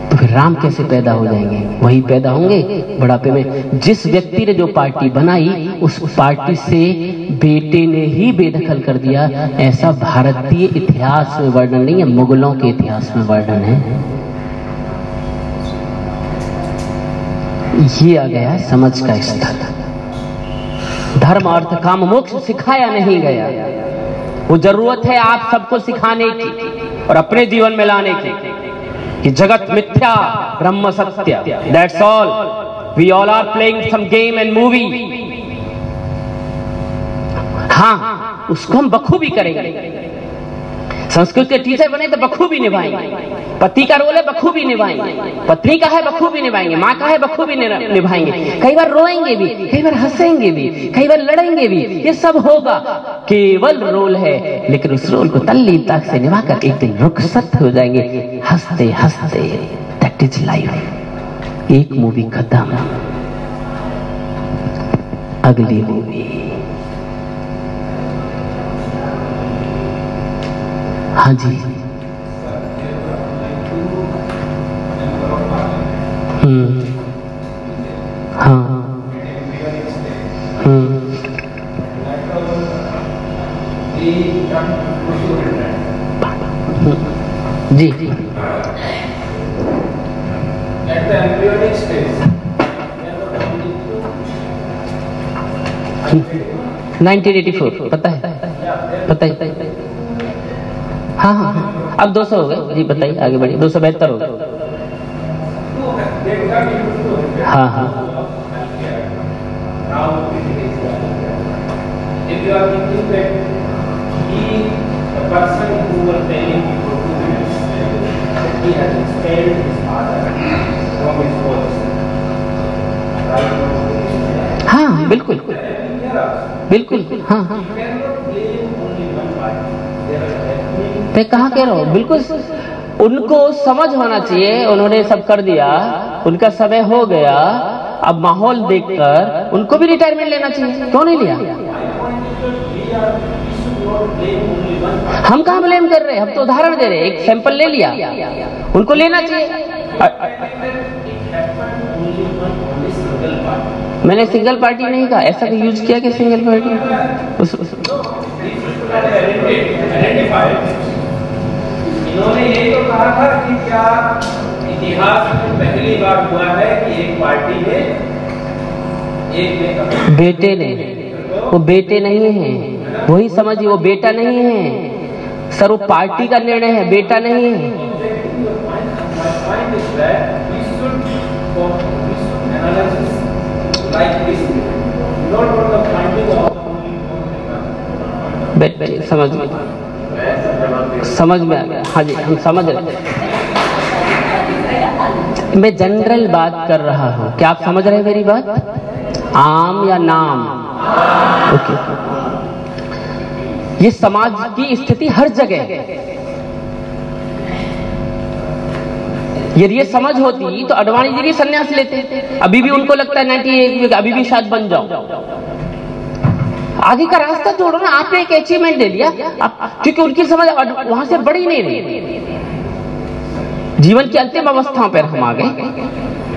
तो फिर राम कैसे पैदा हो जाएंगे? वही पैदा होंगे बुढ़ापे में। जिस व्यक्ति ने जो पार्टी बनाई उस पार्टी से बेटे ने ही बेदखल कर दिया, ऐसा भारतीय इतिहास में वर्णन नहीं है, मुगलों के इतिहास में वर्णन है। ये आ गया समझ का स्तर। धर्म अर्थ काम मोक्ष सिखाया नहीं गया, वो जरूरत है आप सबको सिखाने की और अपने जीवन में लाने की कि जगत मिथ्या ब्रह्म सत्य। That's all. We all are playing some game and movie. हाँ, उसको हम बखूबी करेंगे। संस्कृत के टीचर बने तो बखूबी निभाएंगे। पति का रोल है बखूबी निभाएंगे, पत्नी का है बखूबी निभाएंगे, माँ का है बखूबी निभाएंगे। कई बार रोएंगे भी, कई बार हंसेंगे भी, कई बार लड़ेंगे भी, ये सब होगा। केवल रोल है, लेकिन उस रोल को तल्लीनता से निभाकर एक दिन रुखसत हो जाएंगे हंसते हंसते। That is life. एक मूवी खत्म, अगली मूवी। हाँ जी। हाँ। जी जी। At the embryonic stage, 1984 पता है? पता है? हाँ हाँ, अब 200 हो गए जी। बताइए, आगे बढ़िए। 272 हो गए। हाँ हाँ। if you are thinking that the person who was telling you for 2 minutes, that he has expelled his father from his force, right? हाँ बिल्कुल बिल्कुल। हाँ हाँ, मैं कहाँ कह रहा हूँ, बिल्कुल। उनको समझ होना चाहिए, उन्होंने सब कर दिया, उनका समय हो गया। अब माहौल देखकर उनको भी रिटायरमेंट लेना चाहिए। क्यों नहीं लिया? हम कहाँ ब्लेम कर रहे हैं, हम तो उदाहरण दे रहे हैं, एक सैंपल ले लिया, उनको लेना चाहिए। मैंने सिंगल पार्टी नहीं कहा, ऐसा भी यूज किया कि सिंगल पार्टी। इन्होंने ये तो कहा था कि क्या इतिहास में पहली बार हुआ है कि एक पार्टी ने एक बेटे ने, वो बेटे नहीं है, वही समझिए, वो बेटा नहीं है सर, वो पार्टी का निर्णय है, बेटा नहीं है। समझ में आ गया। हाँ जी, हम समझ रहे। मैं जनरल बात कर रहा हूँ, क्या आप समझ रहे हैं मेरी बात? आम या नाम? ओके। ये समाज की स्थिति हर जगह है। यदि ये समझ होती तो अडवाणी जी भी संन्यास लेते। अभी भी उनको लगता है 98 अभी भी शायद बन जाओ। आगे का रास्ता छोड़ो ना, आपने एक अचीवमेंट ले लिया, क्योंकि उनकी समझ वहां से बढ़ी नहीं रही। जीवन की अंतिम अवस्थाओं पर हम आ गए।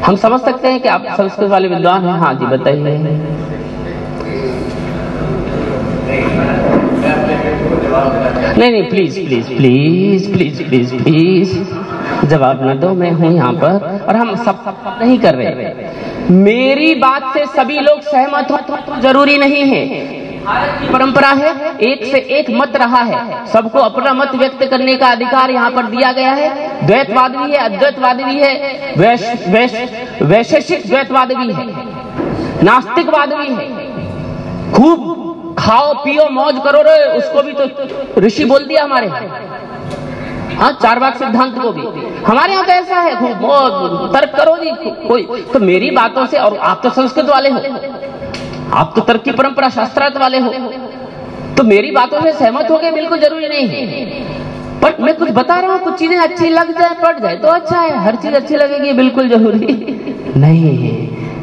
हम समझ सकते हैं कि आप संस्कृत वाले विद्वान हैं। हाँ जी, बताइए। नहीं, please please please please please please जवाब न दो। मैं हूं यहाँ पर और हम सब नहीं कर रहे। मेरी बात से सभी लोग सहमत हो तो जरूरी नहीं है। भारत की परंपरा है, एक से एक मत रहा है, सबको अपना मत व्यक्त करने का अधिकार यहाँ पर दिया गया है। द्वैतवाद भी है, अद्वैतवाद भी है, वैशेषिक द्वैतवाद भी है, नास्तिकवाद भी है। खूब खाओ पियो मौज करो रे, उसको भी तो ऋषि बोल दिया हमारे। हाँ, चारवाक सिद्धांत को भी। हमारे यहाँ तो ऐसा है, खूब तर्क करो जी कोई तो मेरी बातों से। और आप तो संस्कृत वाले हो, आप तो तर्क की परंपरा शास्त्रार्थ वाले हो, तो मेरी बातों से सहमत हो गए बिल्कुल जरूरी नहीं है। पर मैं कुछ बता रहा हूँ, कुछ चीजें अच्छी लग जाए, पड़ जाए तो अच्छा है। हर चीज अच्छी लगेगी बिल्कुल जरूरी नहीं है।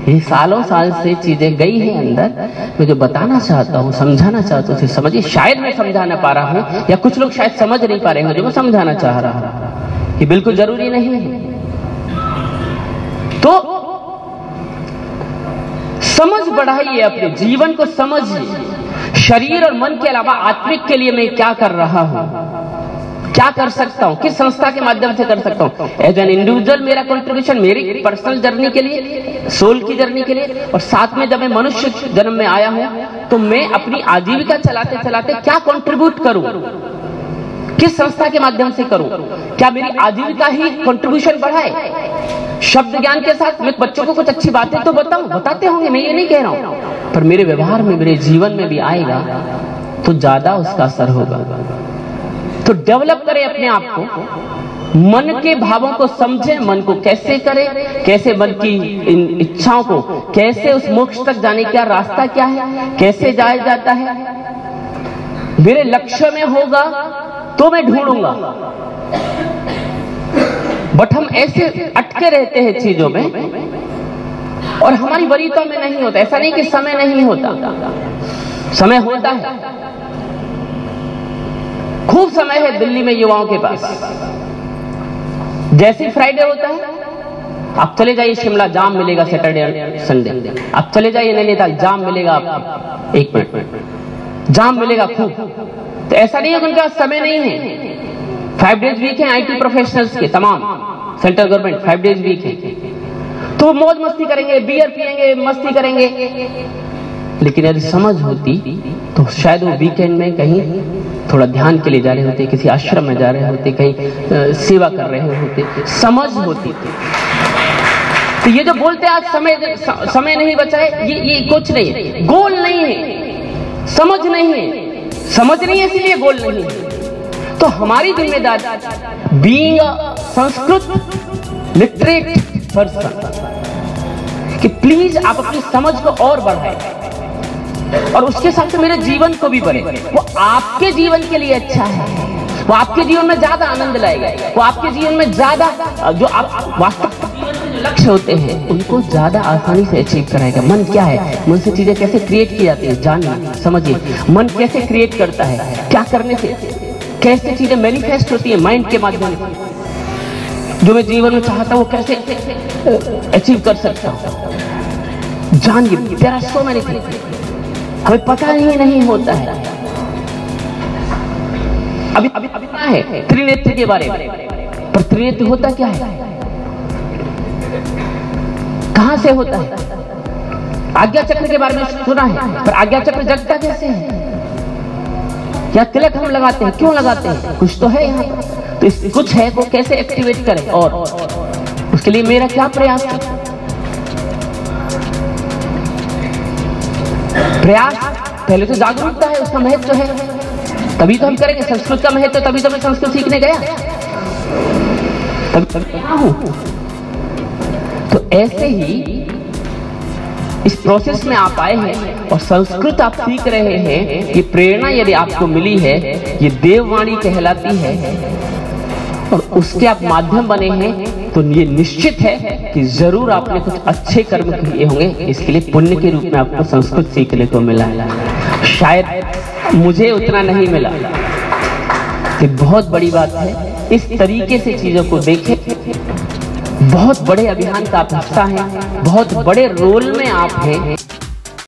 ये सालों साल से चीजें गई है अंदर। मैं जो बताना चाहता हूँ, समझाना चाहता हूँ, समझिए। शायद मैं समझा ना पा रहा हूँ, या कुछ लोग शायद समझ नहीं पा रहे हैं जो मैं समझाना चाह रहा हूँ। ये बिल्कुल जरूरी नहीं है। तो समझ बढ़ाइए, अपने जीवन को समझिए। शरीर और मन के अलावा आत्मिक के लिए मैं क्या कर रहा हूं, क्या कर सकता हूं, किस संस्था के माध्यम से कर सकता हूं। एज एन इंडिविजुअल मेरा कंट्रीब्यूशन मेरी पर्सनल जर्नी के लिए, सोल की जर्नी के लिए, और साथ में जब मैं मनुष्य जन्म में आया हूं तो मैं अपनी आजीविका चलाते चलाते क्या कंट्रीब्यूट करूं, किस संस्था के माध्यम से करूं। क्या मेरी आजीविका ही कंट्रीब्यूशन बढ़ाए? शब्द ज्ञान के साथ मैं बच्चों को कुछ अच्छी बातें तो बताऊं, बताते होंगे, मैं ये नहीं कह रहा हूं, पर मेरे व्यवहार में, मेरे जीवन में भी आएगा तो ज्यादा उसका असर होगा। तो डेवलप करें अपने आप को, मन के भावों को समझें, मन को कैसे करें, कैसे मन की इन इच्छाओं को, कैसे उस मोक्ष तक जाने का रास्ता क्या है, कैसे जाया जाता है। मेरे लक्ष्य में होगा तो मैं ढूंढूंगा, बट हम ऐसे अटके रहते हैं चीजों में, और हमारी वरीयता में नहीं होता। ऐसा नहीं कि समय नहीं होता, समय होता है, खूब समय है दिल्ली में युवाओं के पास। जैसे फ्राइडे होता है, आप चले जाइए शिमला, जाम मिलेगा सैटरडे संडे। आप चले जाइए नैनीताल, जाम मिलेगा आपको, 1 मिनट जाम मिलेगा खूब। तो ऐसा नहीं है कि उनके पास समय नहीं है। 5 डेज वीक है IT प्रोफेशनल्स के, तमाम सेंट्रल गवर्नमेंट 5 डेज वीक है, तो मौज मस्ती करेंगे, बियर पिएंगे, मस्ती करेंगे। लेकिन यदि समझ होती तो शायद वो वीकेंड में कहीं थोड़ा ध्यान के लिए जा रहे होते, किसी आश्रम में जा रहे होते, कहीं सेवा कर रहे होते, समझ होती। तो ये जो बोलते आज समय नहीं बचा है, ये कुछ नहीं है, गोल नहीं है, समझ नहीं है, समझ नहीं है इसलिए गोल नहीं है। तो हमारी जिम्मेदारी, being a Sanskrit literate person, कि प्लीज आप अपनी समझ को और बढ़ाएं, और उसके साथ मेरे जीवन को भी बढ़े। वो आपके जीवन के लिए अच्छा है, वो आपके जीवन में ज्यादा आनंद लाएगा, वो आपके जीवन में ज्यादा, जो आप वास्तविक जीवन के जो लक्ष्य होते हैं उनको ज्यादा आसानी से अचीव कराएगा। मन क्या है, मन से चीजें कैसे क्रिएट की जाती है, जानिए, समझिए। मन कैसे क्रिएट करता है, क्या करने से कैसे चीजें मैनिफेस्ट होती है माइंड के माध्यम से। जो मैं जीवन में चाहता हूं वो कैसे अचीव कर सकता हूं, जानिए। There are so many things हमें पता ही नहीं होता है। अभी क्या है त्रिनेत्र के बारे में, पर त्रिनेत्र होता क्या है, कहां से होता है? आज्ञा चक्र के बारे में सुना है, पर आज्ञा चक्र जगता कैसे है? क्या तिलक हम लगाते हैं, क्यों लगाते हैं? कुछ तो है यहाँ, तो कुछ है वो कैसे एक्टिवेट करें, और उसके लिए मेरा क्या प्रयास है? प्रयास पहले तो जागरूकता है, उसका महत्व है, तभी तो हम करेंगे। संस्कृत का महत्व, तभी तो मैं संस्कृत सीखने गया, तभी हूं। तो ऐसे ही इस प्रोसेस में आप आए हैं और संस्कृत आप सीख रहे हैं। ये प्रेरणा यदि आपको मिली है, ये देववाणी कहलाती है, और उसके आप माध्यम बने हैं, तो ये निश्चित है कि जरूर आपने कुछ अच्छे कर्म किए होंगे। इसके लिए पुण्य के रूप में आपको संस्कृत सीखने को मिला है। शायद मुझे उतना नहीं मिला, ये बहुत बड़ी बात है। इस तरीके से चीजों को देखें, बहुत बड़े अभियान का आप हिस्सा हैं, बहुत बड़े रोल में आप हैं।